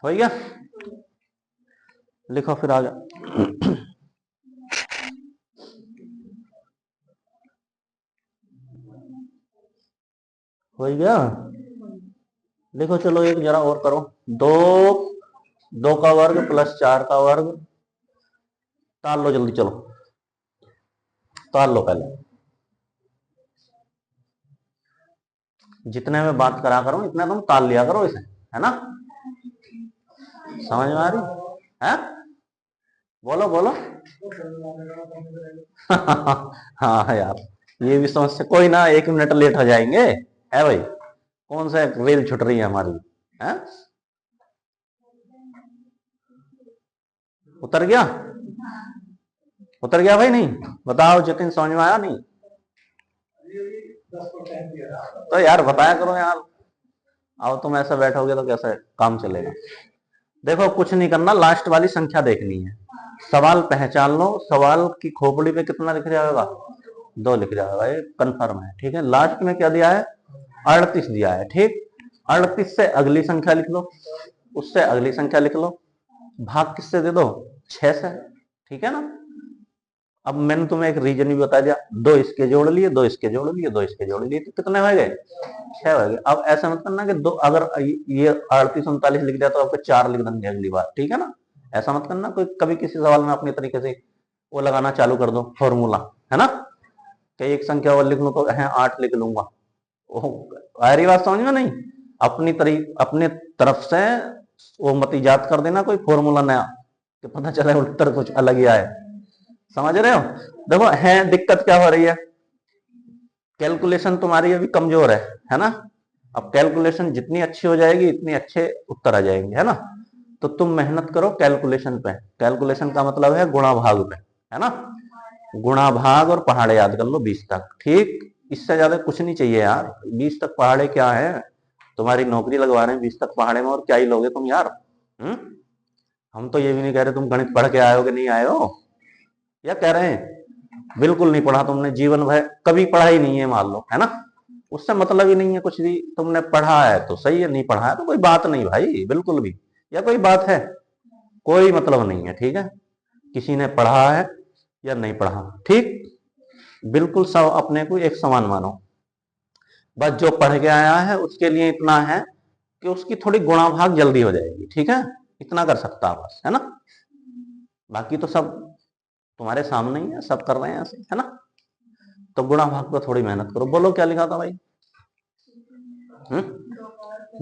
हो गया, लिखो फिर आगे। हो गया, लिखो। चलो एक जरा और करो। 2 का वर्ग प्लस 4 का वर्ग ताल लो जल्दी, चलो ताल लो पहले। जितने में बात करा करो इतने तुम ताल लिया करो इसे, है ना। समझ में आ रही है? बोलो बोलो। हाँ यार ये भी समस्या, कोई ना 1 मिनट लेट हो जाएंगे, है भाई। कौन सा रेल छूट रही है हमारी, है? उतर गया? उतर गया भाई? नहीं बताओ जतिन, समझ में आया नहीं? तो यार बताया करो यार। आओ तुम ऐसा बैठोगे तो कैसे काम चलेगा। देखो कुछ नहीं करना, लास्ट वाली संख्या देखनी है। सवाल पहचान लो, सवाल की खोपड़ी पे कितना लिख जाएगा? 2 लिख जाएगा, ये कंफर्म है, ठीक है। लास्ट में क्या दिया है? 38 दिया है, ठीक। 38 से अगली संख्या लिख लो, उससे अगली संख्या लिख लो, भाग किससे दे दो? 6 से, ठीक है ना। अब मैंने तुम्हें एक रीजन भी बता दिया, 2 इसके जोड़ लिए, 2 इसके जोड़ लिए, 2 इसके जोड़ लिए, तो कितने हो गए? 6 हो गए। अब ऐसा मत करना कि 2, अगर ये 38 39 लिख दिया तो आपको 4 लिख देंगे अगली बार, ठीक है ना। ऐसा मत करना, कोई कभी किसी सवाल में अपने तरीके से वो लगाना चालू कर दो फॉर्मूला, है ना। कि एक संख्या और लिख लूं तो है 8 लिख लूंगा, आ रही बात समझ में? नहीं, अपने तरफ से वो मत इजाद कर देना कोई फॉर्मूला नया कि पता चले उत्तर कुछ अलग ही आए। समझ रहे हो? देखो है दिक्कत क्या हो रही है, कैलकुलेशन तुम्हारी अभी कमजोर है ना। अब कैलकुलेशन जितनी अच्छी हो जाएगी इतनी अच्छे उत्तर आ जाएंगे, है ना। तो तुम मेहनत करो कैलकुलेशन पे। कैलकुलेशन का मतलब है गुणा भाग पे, है ना। गुणा भाग और पहाड़े याद कर लो 20 तक, ठीक। इससे ज्यादा कुछ नहीं चाहिए यार। 20 तक पहाड़े क्या है, तुम्हारी नौकरी लगवा रहे हैं 20 तक पहाड़े में, और क्या ही लोगे तुम यार। हम तो ये भी नहीं कह रहे तुम गणित पढ़ के आए हो कि नहीं आए हो, या कह रहे हैं बिल्कुल नहीं पढ़ा तुमने, जीवन भर कभी पढ़ा ही नहीं है मान लो, है ना, उससे मतलब ही नहीं है कुछ भी। तुमने पढ़ा है तो सही है, नहीं पढ़ा है तो कोई बात नहीं भाई, बिल्कुल भी, या कोई बात है, कोई मतलब नहीं है, ठीक है। किसी ने पढ़ा है या नहीं पढ़ा, ठीक, बिल्कुल सब अपने को एक समान मानो। बस जो पढ़ के आया है उसके लिए इतना है कि उसकी थोड़ी गुणा भाग जल्दी हो जाएगी, ठीक है, इतना कर सकता है बस, है ना। बाकी तो सब तुम्हारे सामने ही है, सब कर रहे हैं ऐसे, है ना। तो गुणा भाग पर थोड़ी मेहनत करो। बोलो क्या लिखा था भाई?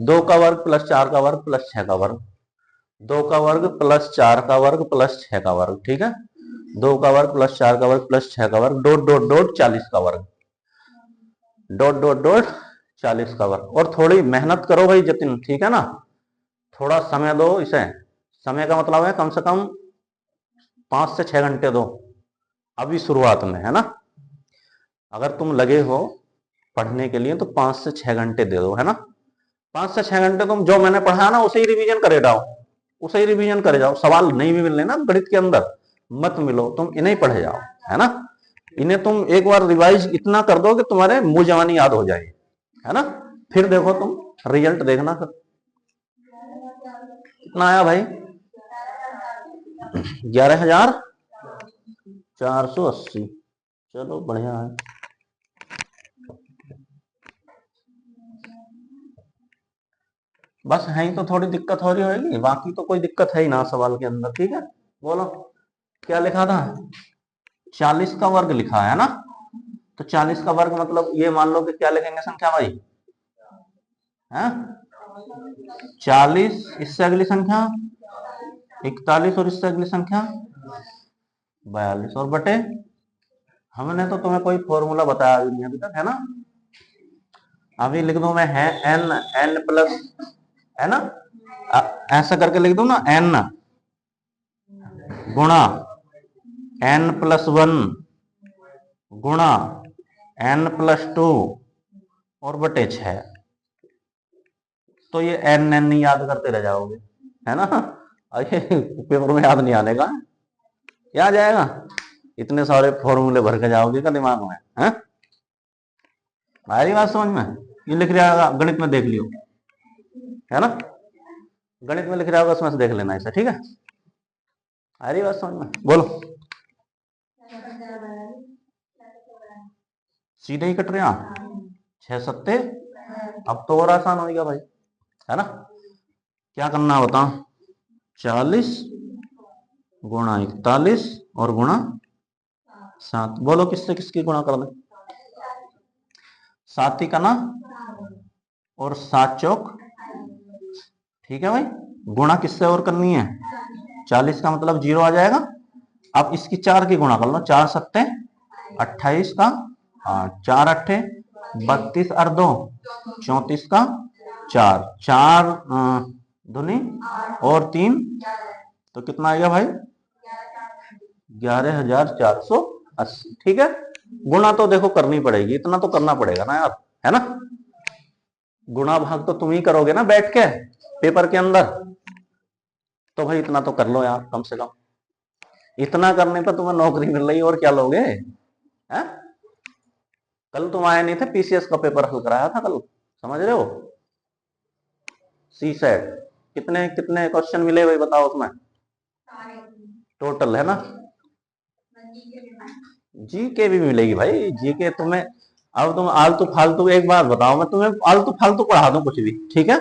2 का वर्ग प्लस 4 का वर्ग प्लस 6 का वर्ग, 2 का वर्ग प्लस 4 का वर्ग प्लस 6 का वर्ग, ठीक है, 2 का वर्ग प्लस 4 का वर्ग प्लस 6 का वर्ग, डॉट डॉट डॉट 40 का वर्ग, डॉट डॉट डॉट 40 का वर्ग। और थोड़ी मेहनत करो भाई जतिन, ठीक है ना, थोड़ा समय दो इसे। समय का मतलब है कम से कम 5 से 6 घंटे दो अभी शुरुआत में, है ना। अगर तुम लगे हो पढ़ने के लिए तो 5 से 6 घंटे दे दो, है ना। 5 से 6 घंटे तुम जो मैंने पढ़ा है ना उसे ही रिवीजन करे जाओ, उसे ही रिवीजन करे जाओ। सवाल नहीं भी मिलने ना गणित के अंदर मत मिलो, तुम इन्हें ही पढ़े जाओ, है ना। इन्हें तुम एक बार रिवाइज इतना कर दो कि तुम्हारे मुंह जवानी याद हो जाए, है ना। फिर देखो तुम रिजल्ट देखना फिर कितना आया भाई? 11,480। चलो बढ़िया है। बस है ही तो थोड़ी दिक्कत हो रही होगी, बाकी तो कोई दिक्कत है ही ना सवाल के अंदर, ठीक है। बोलो क्या लिखा था? 40 का वर्ग लिखा है ना, तो 40 का वर्ग मतलब ये मान लो कि क्या लिखेंगे संख्या भाई? है 40, इससे अगली संख्या 41 और इससे अगली संख्या 42 और बटे, हमने तो तुम्हें कोई फॉर्मूला बताया भी नहीं अभी तक, है ना। अभी लिख दूं मैं, है एन, एन प्लस, है ना, ऐसा करके लिख दूं ना, एन गुणा एन प्लस 1 गुणा एन प्लस 2 और बटे 6। तो ये एन एन नहीं याद करते रह जाओगे, है ना। अरे पेपर में याद नहीं आने का, क्या आ जाएगा, इतने सारे फॉर्मूले भर के जाओगे का दिमाग में, है। हमारी बात समझ में? ये लिख रहा होगा गणित में, देख लियो, है ना, गणित में लिख रहा होगा उसमें से देख लेना इसे, ठीक है। आ रही बात समझ में? बोलो सीधे ही कट रहे हैं 6 सत्ते, अब तो और आसान हो गया भाई, है ना। क्या करना होता, 40 गुणा 41 और गुणा 7। बोलो किससे किसकी गुणा कर दे? 7 ही का ना, और 7 चौक, ठीक है भाई। गुणा किससे और करनी है? 40 का मतलब 0 आ जाएगा। अब इसकी 4 की गुणा कर लो, 4 सत्ते 28 का, 4 अट्ठे 32 और 2 34 का 4, 4 दूनी और 3, तो कितना आएगा भाई? 11,480, ठीक है। गुणा तो देखो करनी पड़ेगी, इतना तो करना पड़ेगा ना यार, है ना। गुणा भाग तो तुम ही करोगे ना बैठ के पेपर के अंदर, तो भाई इतना तो कर लो यार कम से कम। इतना करने पर तुम्हें नौकरी मिल रही है और क्या लोगे, है? कल तुम आए नहीं थे, पीसीएस का पेपर हल कराया था कल, समझ रहे हो, सी सेट। कितने कितने क्वेश्चन मिले भाई बताओ उसमें टोटल, है ना। जी के भी मिलेगी भाई, जी के तुम्हें। अब तुम आलतू फालतू, एक बात बताओ, मैं तुम्हें आलतू फालतू पढ़ा दूं कुछ भी, ठीक है,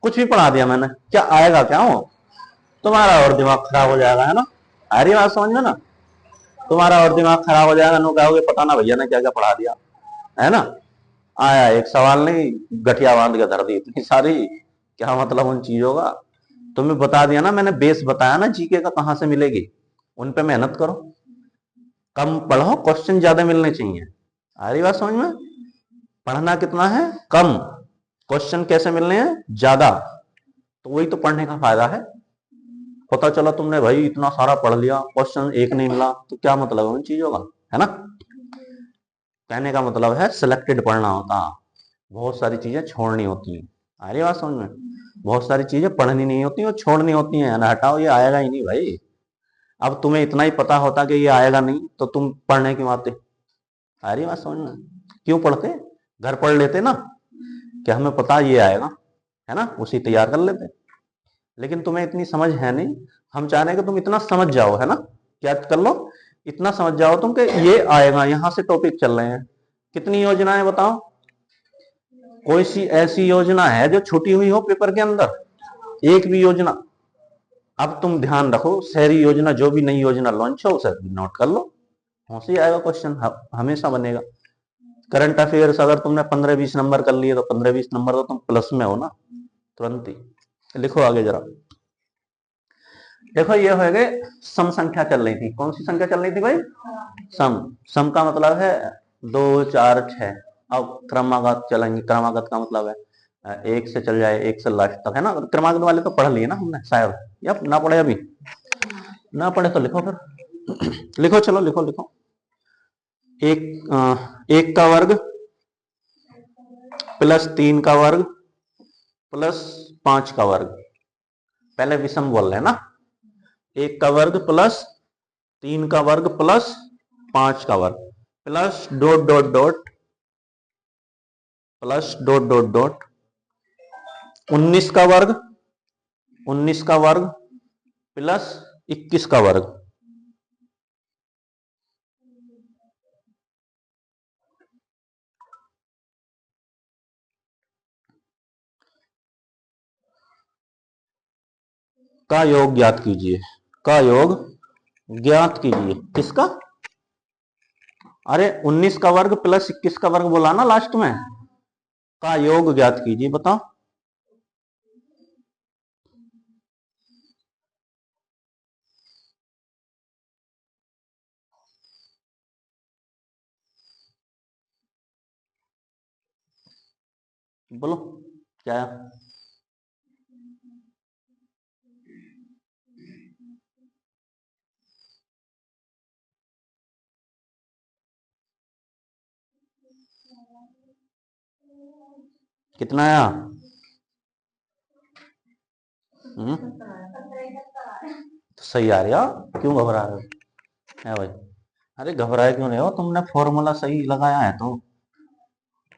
कुछ भी पढ़ा दिया मैंने, क्या आएगा, क्या हो तुम्हारा और दिमाग खराब हो जाएगा, है ना। आ रही बात समझ में ना, तुम्हारा और दिमाग खराब हो जाएगा, नो कहोगे पता ना भैया ने क्या क्या पढ़ा दिया, है ना। आया एक सवाल नहीं, गठिया बांध के धर दी इतनी सारी, क्या मतलब उन चीजों का। तुम्हें बता दिया ना मैंने, बेस बताया ना जीके का कहां से मिलेगी, उन पे मेहनत करो, कम पढ़ो, क्वेश्चन ज्यादा मिलने चाहिए। आ रही बात समझ में? पढ़ना कितना है? कम, क्वेश्चन कैसे मिलने हैं? ज्यादा। तो वही तो पढ़ने का फायदा है। पता चला तुमने भाई इतना सारा पढ़ लिया, क्वेश्चन एक नहीं मिला, तो क्या मतलब है उन चीजों का, है ना। कहने का मतलब है सिलेक्टेड पढ़ना होता, बहुत सारी चीजें छोड़नी होती है। आ रही बात समझ में? बहुत सारी चीजें पढ़नी नहीं होती और छोड़नी होती हैं, ना हटाओ ये आएगा ही नहीं भाई। अब तुम्हें इतना ही पता होता कि ये आएगा नहीं तो तुम पढ़ने क्यों आते? आ रही बात समझ में? क्यों पढ़ते? घर पढ़ लेते ना, कि हमें पता ये आएगा, है ना, उसी तैयार कर लेते। लेकिन तुम्हें इतनी समझ है नहीं, हम चाह रहे हैं कि तुम इतना समझ जाओ, है ना, क्या कर लो, इतना समझ जाओ तुम कि ये आएगा, यहां से टॉपिक चल रहे हैं। कितनी योजनाएं बताओ? कोई सी ऐसी योजना है जो छूटी हुई हो पेपर के अंदर? एक भी योजना? अब तुम ध्यान रखो, शहरी योजना जो भी नई योजना लॉन्च हो उसे नोट कर लो, वहां से आएगा क्वेश्चन, हमेशा बनेगा। करंट अफेयर्स अगर तुमने 15-20 नंबर कर लिए तो 15-20 नंबर तो तुम प्लस में हो ना तुरंत ही। लिखो आगे जरा। देखो ये हो गए, सम संख्या चल रही थी। कौन सी संख्या चल रही थी भाई? सम। सम का मतलब है 2, 4, 6। अब क्रमागत चलेंगे। क्रमागत का मतलब है एक से चल जाए, एक से लास्ट तक, है ना। क्रमागत वाले तो पढ़ लिए ना हमने शायद, या ना पढ़े? अभी ना पढ़े तो लिखो फिर। लिखो, चलो लिखो लिखो। एक का वर्ग प्लस 3 का वर्ग प्लस 5 का वर्ग। पहले विषम बोल रहे हैं ना। 1 का वर्ग प्लस 3 का वर्ग प्लस 5 का वर्ग plus dot dot dot plus dot dot dot 19 का वर्ग, 19 का वर्ग प्लस 21 का वर्ग। का योग ज्ञात कीजिए। का योग ज्ञात कीजिए। किसका? अरे 19 का वर्ग प्लस 21 का वर्ग बोला ना लास्ट में। का योग ज्ञात कीजिए, बताओ। बोलो क्या है? कितना आया? तो सही आ रहा, क्यों घबरा रहे हो? है भाई, अरे घबराए क्यों नहीं हो? तुमने फॉर्मूला सही लगाया है तो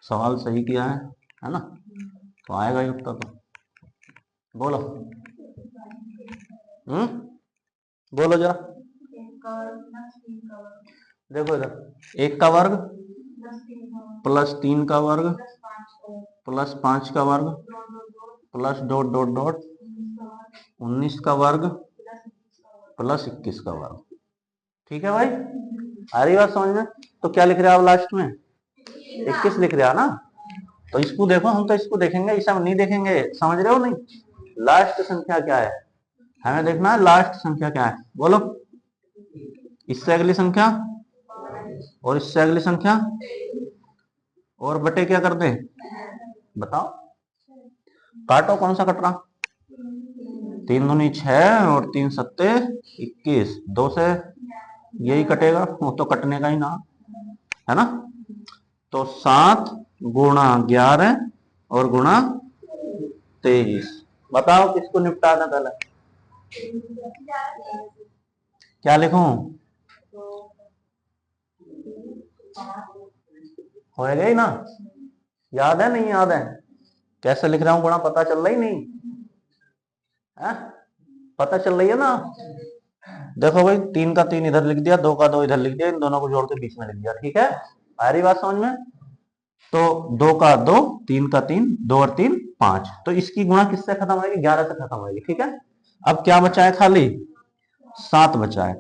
सवाल सही किया है ना, तो आएगा ही उत्तर तो। बोलो। बोलो जरा। देखो इधर, 1 का वर्ग प्लस 3 का वर्ग प्लस 5 का वर्ग प्लस डॉट डॉट डॉट 19 का वर्ग प्लस 21 का वर्ग। ठीक है भाई, आ रही बात समझ में? तो क्या लिख रहे हो आप लास्ट में? 21 लिख रहे हो ना। तो इसको देखो, हम तो इसको देखेंगे, इसे हम नहीं देखेंगे, समझ रहे हो नहीं? लास्ट संख्या क्या है हमें देखना है। लास्ट संख्या क्या है बोलो। इससे अगली संख्या और इससे अगली संख्या और बटे क्या कर दे, बताओ। काटो, कौन सा कट रहा? 3 दूनी 6 और 3 सत्ते 21। 2 से यही कटेगा, वो तो कटने का ही ना, है ना। तो 7 गुणा 11 और गुणा 23। बताओ किसको निपटाना पहले? क्या लिखूं? हो गया ही ना? याद है नहीं याद है? कैसे लिख रहा हूं गुणा, पता चल रहा ही नहीं है? पता चल रही है ना? देखो भाई, 3 का 3 इधर लिख दिया, 2 का 2 इधर लिख दिया, इन दोनों को जोड़ के बीच में लिख दिया। ठीक है, आ रही बात समझ में? तो 2 का 2, 3 का 3, 2 और 3 5। तो इसकी गुणा किससे खत्म होगी? 11 से खत्म होगी। ठीक है, अब क्या बचा है? खाली 7 बचा है।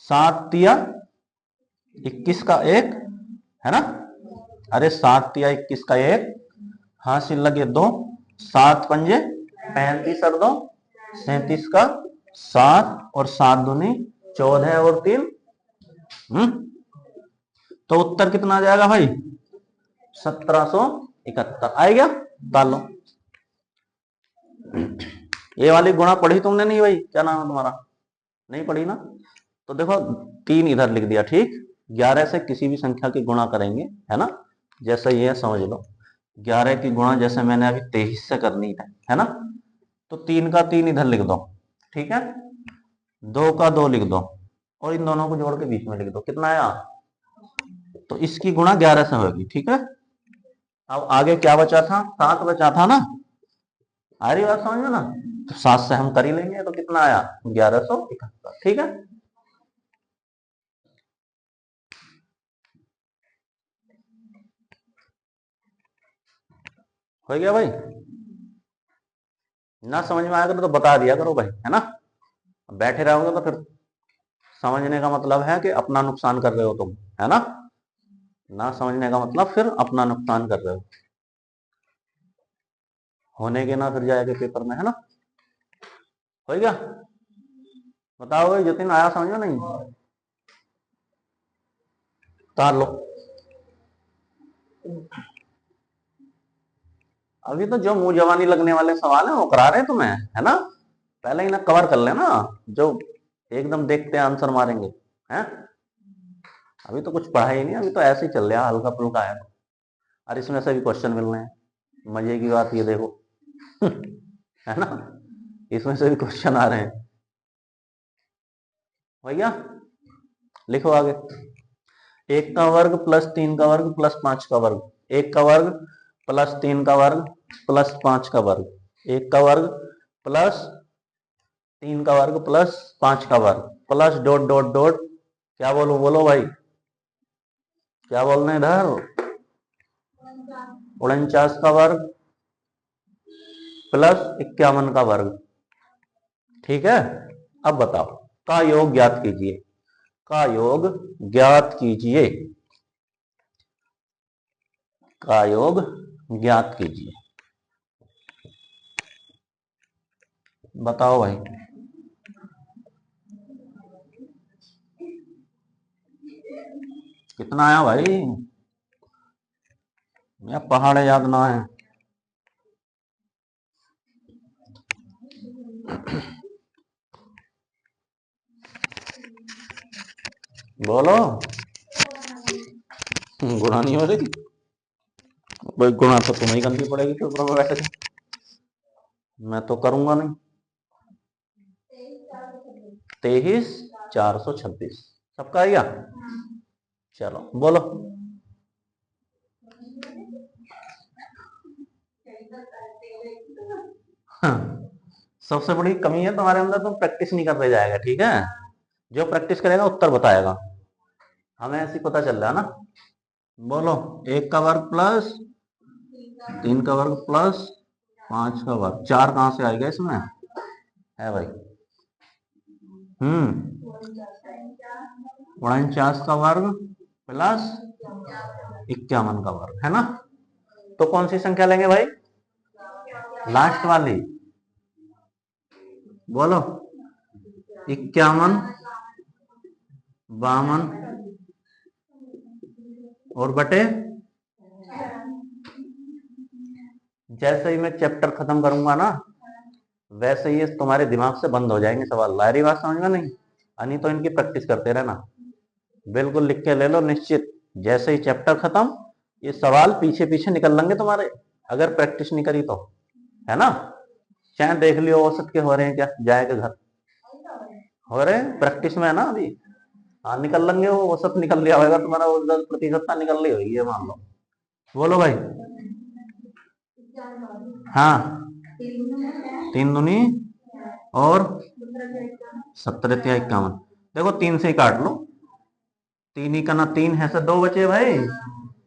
7 तिया 21 का 1, है ना। अरे 7 तिया 21 का 1, हासिल लगे 2, 7 पंजे 35 और 2 37 का 7 और 7 दूनी 14 और 3। तो उत्तर कितना आ जाएगा भाई? 1771 आ गया। डाल लो। ये वाली गुणा पढ़ी तुमने नहीं भाई? क्या नाम है तुम्हारा? नहीं पढ़ी ना। तो देखो 3 इधर लिख दिया, ठीक। 11 से किसी भी संख्या की गुणा करेंगे, है ना, जैसे ये समझ लो। 11 की गुणा जैसे मैंने अभी 23 से करनी है ना। तो 3 का 3 इधर लिख दो, ठीक है, 2 का 2 लिख दो और इन दोनों को जोड़ के बीच में लिख दो, कितना आया, तो इसकी गुणा 11 से होगी, ठीक है। अब आगे क्या बचा था, 7 बचा था ना, आ रही बात समझ में ना, तो 7 से हम कर ही लेंगे, तो कितना आया 1171, ठीक है। हो गया भाई, ना समझ में आएगा तो बता दिया करो भाई, है ना, बैठे रहोगे तो फिर समझने का मतलब है कि अपना नुकसान कर रहे हो तुम, है ना, ना समझने का मतलब फिर अपना नुकसान कर रहे होने के ना फिर जाएगा पेपर में, है ना। हो गया, बताओ भाई जतिन आया समझ में नहीं, उतार लो। अभी तो जो मुंह जवानी लगने वाले सवाल है वो करा रहे हैं तुम्हें, है ना, पहले ही ना कवर कर लेना, जो एकदम देखते आंसर मारेंगे, हैं। अभी तो कुछ पढ़ा ही नहीं, अभी तो ऐसे ही चल रहा है, हल्का फुल्का है, और इसमें से भी क्वेश्चन मिल रहे हैं, मजे की बात ये देखो है ना, इसमें से भी क्वेश्चन आ रहे हैं भैया। लिखो आगे, 1 का वर्ग प्लस 3 का वर्ग प्लस 5 का वर्ग, 1 का वर्ग प्लस 3 का वर्ग प्लस 5 का वर्ग, 1 का वर्ग प्लस 3 का वर्ग प्लस 5 का वर्ग प्लस डॉट डॉट डॉट, क्या बोलो बोलो भाई, क्या बोल रहे हैं इधर, 49 का वर्ग प्लस 51 का वर्ग, ठीक है। अब बताओ, का योग ज्ञात कीजिए, का योग ज्ञात कीजिए, का योग ज्ञात कीजिए, बताओ भाई। कितना आया भाई, या पहाड़ याद ना है, बोलो, गुणा नहीं हो रही भाई, गुणा तो तुम्हें ही करनी पड़ेगी पेपर में बैठे, मैं तो करूंगा नहीं। 23,426 सबका आ गया, चलो बोलो। हाँ, सबसे बड़ी कमी है तुम्हारे अंदर, तुम प्रैक्टिस नहीं करते जाएगा, ठीक है, जो प्रैक्टिस करेगा उत्तर बताएगा, हमें ऐसी पता चल रहा है ना। बोलो, 1 का वर्ग प्लस 3 का वर्ग प्लस 5 का वर्ग, 4 कहां से आएगा इसमें, है भाई, 49 का वर्ग प्लस 51 का वर्ग, है ना। तो कौन सी संख्या लेंगे भाई, लास्ट वाली, बोलो, 51, 52 और बटे, जैसे ही मैं चैप्टर खत्म करूंगा ना, वैसे ही तुम्हारे दिमाग से बंद हो जाएंगे सवाल, लारी बात समझ में नहीं, नहीं तो इनकी प्रैक्टिस करते रहना, बिल्कुल लिख के ले लो निश्चित, जैसे ही चैप्टर खत्म ये सवाल पीछे पीछे निकल लेंगे तुम्हारे, अगर प्रैक्टिस नहीं करी तो, है ना। चाहे देख लियो औसत के हो रहे हैं क्या, जाएगा घर हो रहे प्रैक्टिस में है ना अभी, हाँ निकल लेंगे, वो औसत निकल लिया होगा तुम्हारा, वो 10% निकल रही होगी ये मान लो। बोलो भाई, हाँ 3 दूनी और 17,51, देखो 3 से ही काट लो, 3 ही का ना 3 है से 2 बचे भाई,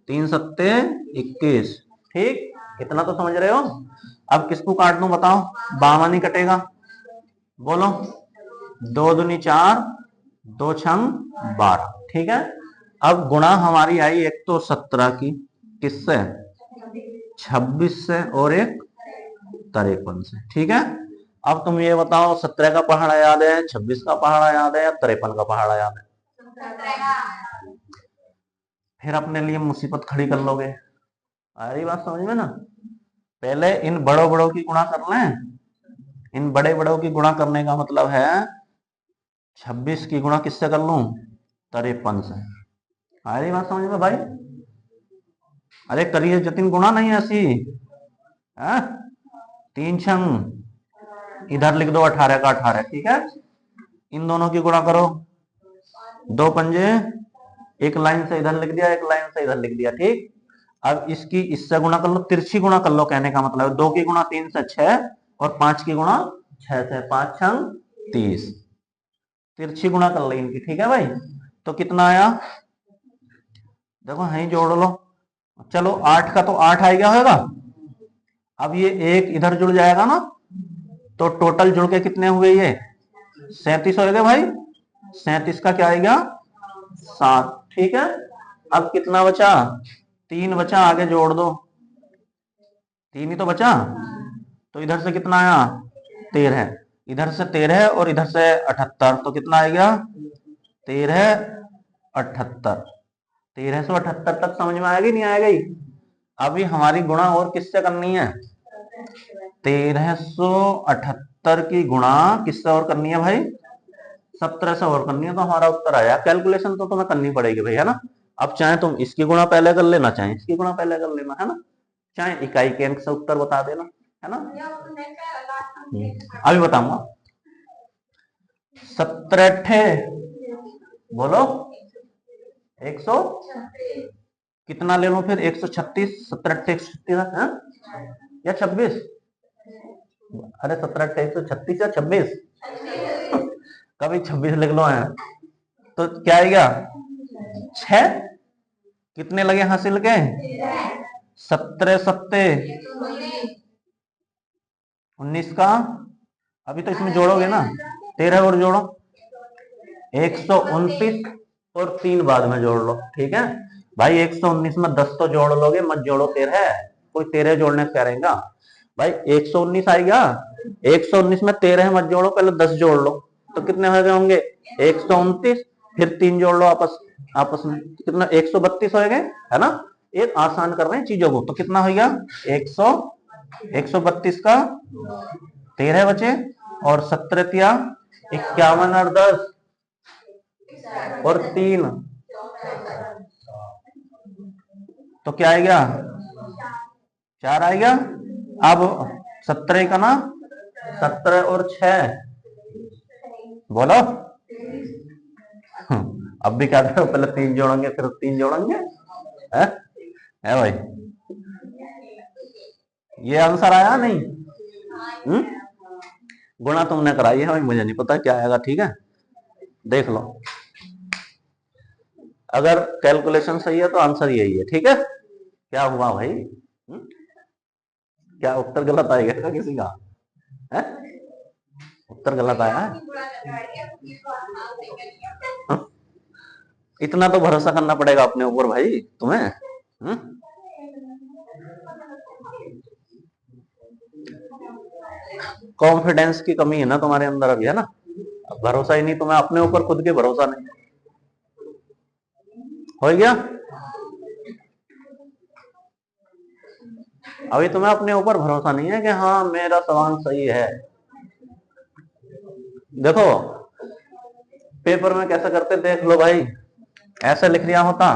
3 सत्ते 21, ठीक, इतना तो समझ रहे हो। अब किसको काट दूं बताओ, 52 ही कटेगा, बोलो, 2 दूनी 4, 2 छंग 12, ठीक है। अब गुणा हमारी आई एक तो 17 की, किससे, 26 से, और एक 53 से, ठीक है। अब तुम ये बताओ, 17 का पहाड़ा याद है, 26 का पहाड़ा याद है, या 53 का पहाड़ा याद है, फिर अपने लिए मुसीबत खड़ी कर लोगे, आ रही बात समझ में ना। पहले इन बड़ों बड़ों की गुणा कर लें, इन बड़े बड़ों की गुणा करने का मतलब है 26 की गुणा किससे कर लूं, 53 से, आ रही बात समझ में भाई, अरे करिए जतिन गुणा नहीं ऐसी है, 3 छंग इधर लिख दो 18 का 18, ठीक है। इन दोनों की गुणा करो, 2 पंजे, एक लाइन से इधर लिख दिया, एक लाइन से इधर लिख दिया, ठीक। अब इसकी इससे गुणा कर लो, तिरछी गुणा कर लो, कहने का मतलब 2 की गुणा 3 से 6 और 5 की गुणा 6 से, 5 छंग 30, तिरछी गुणा कर लो इनकी, ठीक है भाई। तो कितना आया, देखो यहीं जोड़ लो, चलो 8 का तो 8 आ गया होगा। अब ये एक इधर जुड़ जाएगा ना, तो टोटल जुड़ के कितने हुए, ये 37 हो गए भाई। 37 का क्या आएगा, 7, ठीक है। अब कितना बचा, 3 बचा, आगे जोड़ दो, 3 ही तो बचा। तो इधर से कितना आया, 13, इधर से 13 और इधर से 78, तो कितना आएगा 13 78, 13 से 78 तक समझ में आएगी नहीं आएगी। अभी हमारी गुणा और किससे करनी है, 1378 की गुणा किससे और करनी है भाई, 17 से और करनी है, तो हमारा उत्तर आया। कैलकुलेशन तो तुम्हें करनी पड़ेगी भाई, है ना। अब चाहे तुम इसकी गुणा पहले कर लेना, चाहे इसकी गुणा पहले कर लेना, है ना, चाहे इकाई के अंक से उत्तर बता देना, है ना। अभी बताऊंगा। 17 बोलो 100 कितना ले लो फिर, 136, 17 136 है या 26, अरे 17 136 या 26, कभी 26 लिख लो है, तो क्या आएगा 6, कितने लगे हासिल के, 17 सत्ते 19 का, अभी तो इसमें जोड़ोगे ना, 13 और जोड़ो 129 और 3 बाद में जोड़ लो, ठीक है भाई। 119 में 10 तो जोड़ लोगे, मत जोड़ो 13, कोई 13 जोड़ने से करेगा भाई। 119 आएगा, 119 में 13 मत जोड़ो, पहले 10 जोड़ लो, तो कितने हो गए होंगे 129, फिर 3 जोड़ लो आपस में, कितना 132 हो गए, है ना। एक आसान कर रहे हैं चीजों को, तो कितना हो गया 132 का 13 बचे, और 17 तिया 51 और 10 और 3, तो क्या आएगा 4 आएगा। अब 17 का ना, 17 और 6 बोलो, अब भी क्या करो, पहले 3 जोड़ेंगे फिर 3 जोड़ेंगे, है भाई। ये आंसर आया नहीं, गुणा तुमने कराई है भाई, मुझे नहीं पता क्या आएगा, ठीक है देख लो। अगर कैलकुलेशन सही है तो आंसर यही है, ठीक है। क्या हुआ भाई, क्या उत्तर गलत आएगा किसी का, है उत्तर गलत आया है। इतना तो भरोसा करना पड़ेगा अपने ऊपर भाई तुम्हें, कॉन्फिडेंस की कमी है ना तुम्हारे अंदर अभी, है ना। भरोसा ही नहीं तुम्हें अपने ऊपर, खुद के भरोसा नहीं हो गया। अभी तुम्हें अपने ऊपर भरोसा नहीं है कि हाँ मेरा सवाल सही है। देखो पेपर में कैसे करते देख लो भाई, ऐसे लिख लिया होता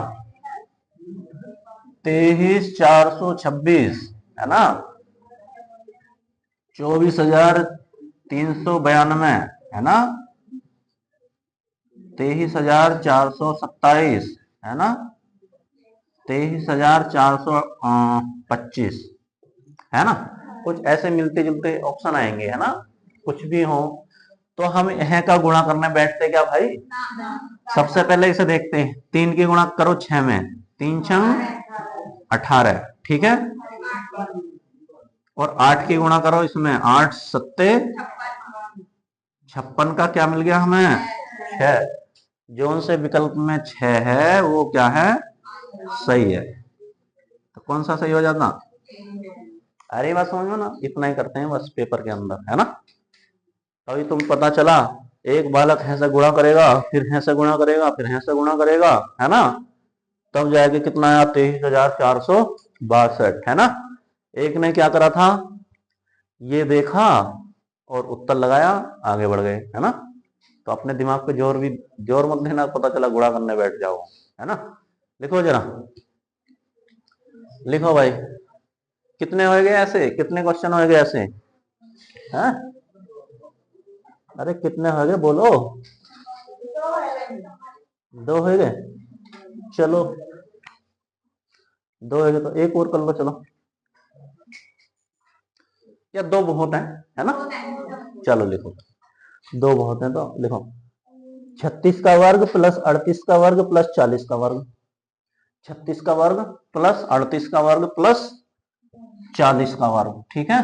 23,426 है ना, 24,392 है ना, 23,427 है ना, 23,425 है ना, कुछ ऐसे मिलते जुलते ऑप्शन आएंगे, है ना, कुछ भी हो। तो हम यह का गुणा करने बैठते क्या भाई, सबसे पहले इसे देखते हैं, 3 की गुणा करो 6 में, 3 छंग 18, ठीक है, और 8 की गुणा करो इसमें, 8 सत्ते 56 का क्या मिल गया हमें 6, जोन से विकल्प में 6 है वो क्या है सही है, तो कौन सा सही हो जाता। अरे बात समझो ना, इतना ही करते हैं बस पेपर के अंदर, है ना। अभी तुम पता चला एक बालक ऐसे गुणा करेगा, फिर ऐसे गुणा करेगा, फिर ऐसे गुणा करेगा, है ना, तब जाएगा कितना आया 23,462 है ना। एक ने क्या करा था, ये देखा और उत्तर लगाया, आगे बढ़ गए, है ना। तो अपने दिमाग पे जोर मत देना, पता चला गुणा करने बैठ जाओ, है ना। लिखो जरा, लिखो भाई, कितने हो गए ऐसे, कितने क्वेश्चन हो गए ऐसे, हैं अरे कितने हो गए बोलो? 2 हो गए। चलो 2 हो गए तो एक और कर लो चलो, या 2 बहुत है ना? चलो लिखो, 2 बहुत है तो लिखो 36 का वर्ग प्लस 38 का वर्ग प्लस 40 का वर्ग। 36 का वर्ग प्लस 38 का वर्ग प्लस 40 का वर्ग, ठीक है।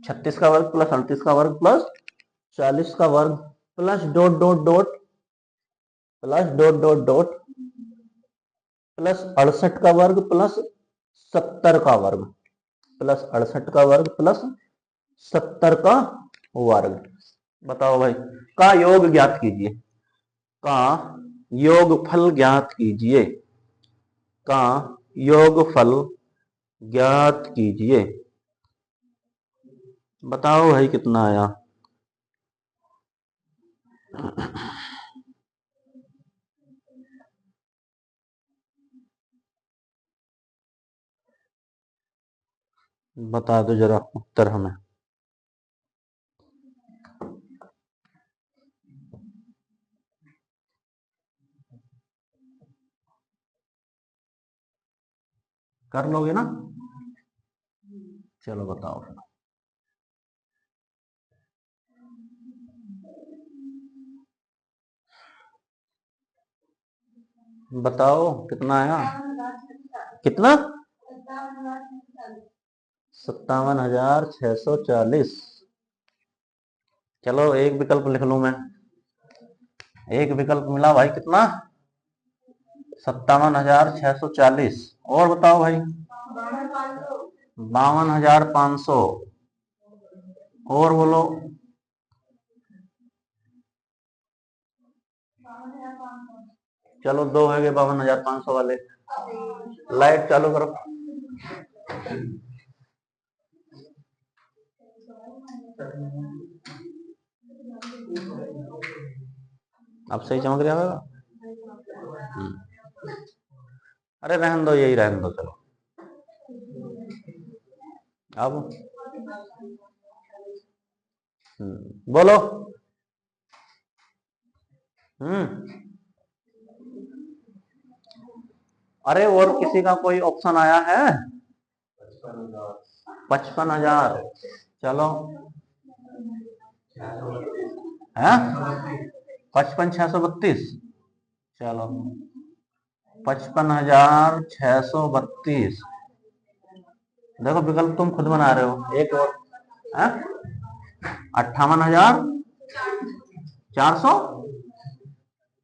36 का वर्ग प्लस 38 का वर्ग प्लस 40 का वर्ग plus dot dot dot plus dot dot dot plus 68 का वर्ग प्लस 70 का वर्ग प्लस 68 का वर्ग प्लस 70 का वर्ग। बताओ भाई, का योग ज्ञात कीजिए, का योगफल ज्ञात कीजिए, का योगफल ज्ञात कीजिए। बताओ भाई कितना आया? बता दो जरा उत्तर हमें। कर लोगे ना? चलो बताओ। बताओ कितना आया? कितना? 57,640। चलो एक विकल्प लिख लूं मैं, एक विकल्प मिला भाई, कितना? 57,640। और बताओ भाई? 52,500। और बोलो। चलो 2 है गए 52,500 वाले। लाइट चालू करो। अब सही चमक रहा होगा। अरे रहने दो, यही रहने दो चलो। अब बोलो। अरे और किसी का कोई ऑप्शन आया है? 55,000। चलो है 55,632। चलो 55,632। देखो विकल्प तुम खुद बना रहे हो। एक और है 58,400।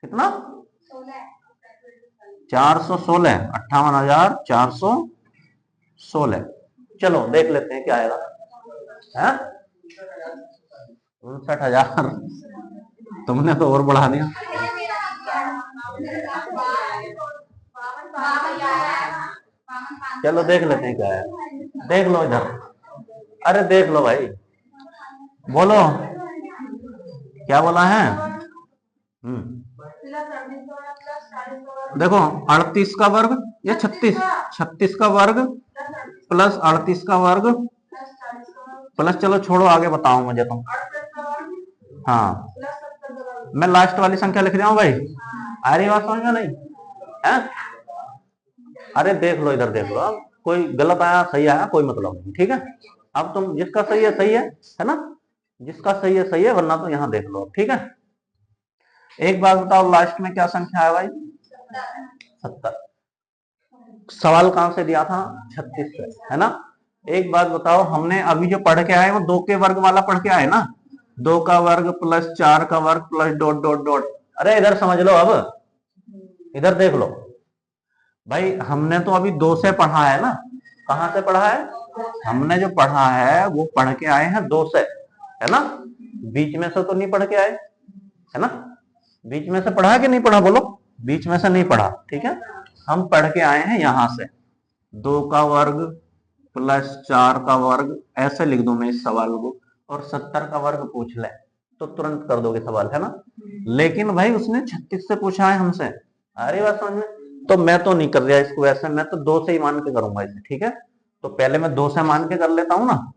कितना? 416। 58,416। चलो देख लेते हैं क्या आएगा। है 59,000। तुमने तो और बढ़ा दिया। चलो देख लेते हैं क्या है। देख लो इधर, अरे देख लो भाई, बोलो क्या बोला है। देखो 38 का वर्ग या 36 का वर्ग प्लस 38 का वर्ग प्लस, चलो छोड़ो आगे बताओ मुझे तुम। हाँ मैं लास्ट वाली संख्या लिख रहा हूँ भाई, आ रही बात समझ में नहीं है? अरे देख लो इधर, देख लो, अब कोई गलत आया सही आया कोई मतलब नहीं, ठीक है। अब तुम जिसका सही है ना, जिसका सही है, वरना तो यहाँ देख लो, ठीक है। एक बात बताओ, लास्ट में क्या संख्या है भाई? 70। सवाल कहां से दिया था? 36 से, है ना। एक बात बताओ, हमने अभी जो पढ़ के आए वो 2 के वर्ग वाला पढ़ के आए ना, 2 का वर्ग प्लस 4 का वर्ग प्लस डॉट डॉट डॉट। अरे इधर समझ लो, अब इधर देख लो भाई, हमने तो अभी 2 से पढ़ा है ना। कहां से पढ़ा है? हमने जो पढ़ा है वो पढ़ के आए हैं 2 से, है ना। बीच में से तो नहीं पढ़ के आए, है ना। बीच में से पढ़ा है कि नहीं पढ़ा? बोलो। बीच में से नहीं पढ़ा, ठीक है। हम पढ़ के आए हैं यहां से, 2 का वर्ग प्लस 4 का वर्ग, ऐसे लिख दूं मैं इस सवाल को, और 70 का वर्ग पूछ ले तो तुरंत कर दोगे सवाल, है ना। लेकिन भाई उसने 36 से पूछा है हमसे, अरे बात समझ में, तो मैं तो नहीं कर रहा इसको ऐसे, मैं तो 2 से ही मान के करूंगा इसे, ठीक है। तो पहले मैं 2 से मान के कर लेता हूं ना,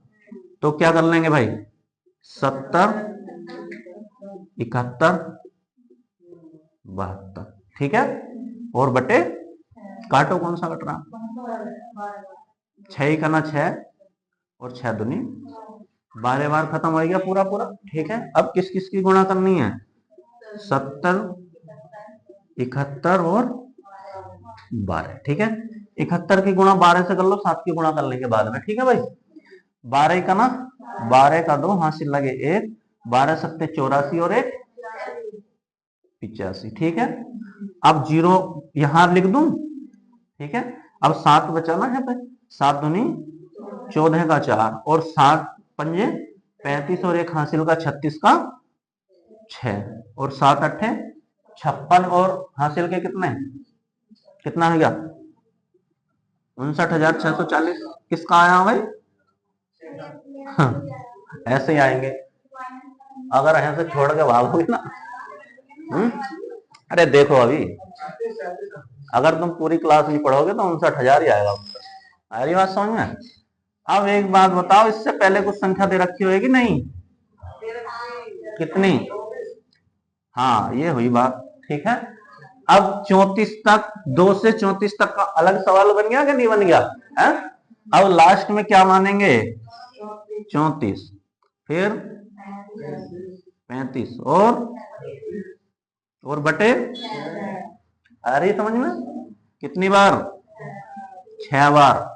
तो क्या कर लेंगे भाई, 70 71 72, ठीक है। और बटे काटो, कौन सा कट रहा, 6 का ना 6 और 6 दूनी 12 बार खत्म हो गया पूरा पूरा, ठीक है। अब किस किस की गुणा करनी है, 70 71 और 12, ठीक है। 71 की गुणा 12 से कर लो, 7 की गुणा कर लेंगे बाद में, ठीक है भाई। 12 का ना 12 का 2 हासिल लगे 1, 12 सत्ते 84 और 1 85, ठीक है। अब 0 यहां लिख दूं, ठीक है। अब 7 बचा ना है पे, 7 दूनी 14 का 4 और 7 पंजे 35 और 1 हासिल का 36 का 6 और 7 अट्ठे 56 और हासिल के कितने, कितना हो गया 59,640, किसका आया भाई। हाँ, ऐसे ही आएंगे अगर ऐसे छोड़ के भागोगे ना। अरे देखो अभी अगर तुम पूरी क्लास नहीं पढ़ोगे तो 59,000 ही आएगा उत्तर। आ रही बात समझ में। अब एक बात बताओ, इससे पहले कुछ संख्या दे रखी होगी नहीं, कितनी, हाँ ये हुई बात, ठीक है। अब 34 तक, 2 से 34 तक का अलग सवाल बन गया कि नहीं बन गया है। अब लास्ट में क्या मानेंगे, 34 फिर 35 और बटे, आ रही समझ में, कितनी बार, 6 बार,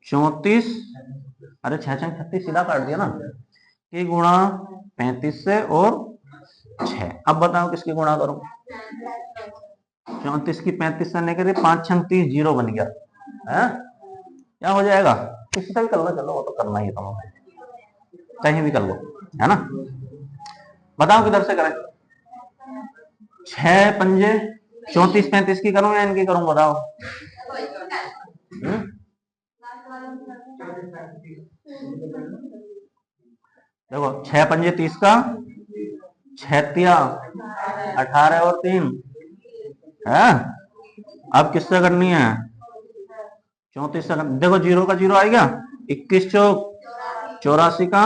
34, अरे 6 6 36 सीधा काट दिया ना, की गुणा 35 से और 6। अब बताओ किसकी गुणा करूं, 34 की 35 से निकले 5 6 30, 0 बन गया है, क्या हो जाएगा, किसी से भी कर लो, चलो वो तो करना ही है, कहीं भी कर लो, है ना। बताओ किधर से करें, 6 पंजे 34 35 की करूं या इनकी करूं, बताओ। देखो 6 पंजे 30 का, 6 तिया 18 और 3 है। अब किससे करनी है, 34 से। देखो 0 का 0 आएगा, 21 चौक 84 का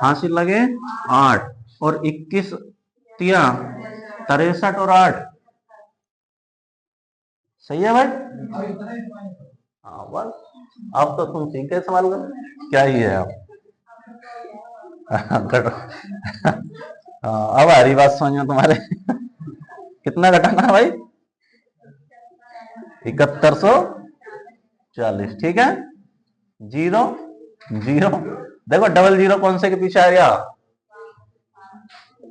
हासिल लगे 8 और 21 तिया 63 और 8, सही है भाई। हाँ बस, अब तो तुम सीखे सवाल कर, क्या ही है अब। अब आ रही बात समझ में तुम्हारे। कितना घटाना है भाई, 7140, ठीक है। 0 0, देखो डबल 0 कौन से के पीछे आ गया,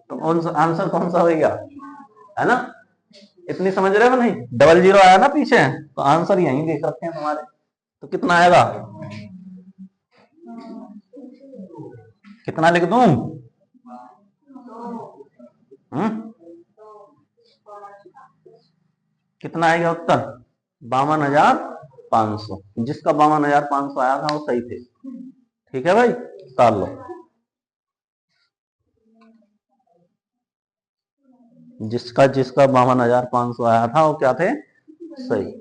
तो आंसर कौन सा होगा, है ना। इतनी समझ रहे हो नहीं, डबल 0 आया ना पीछे, तो आंसर यहीं देख रखे हैं तुम्हारे, तो कितना आएगा, कितना लिख दूं, कितना आएगा उत्तर, 52,500। जिसका 52,500 आया था वो सही थे, ठीक है भाई, ताल लो। जिसका 52,500 आया था वो क्या थे, सही।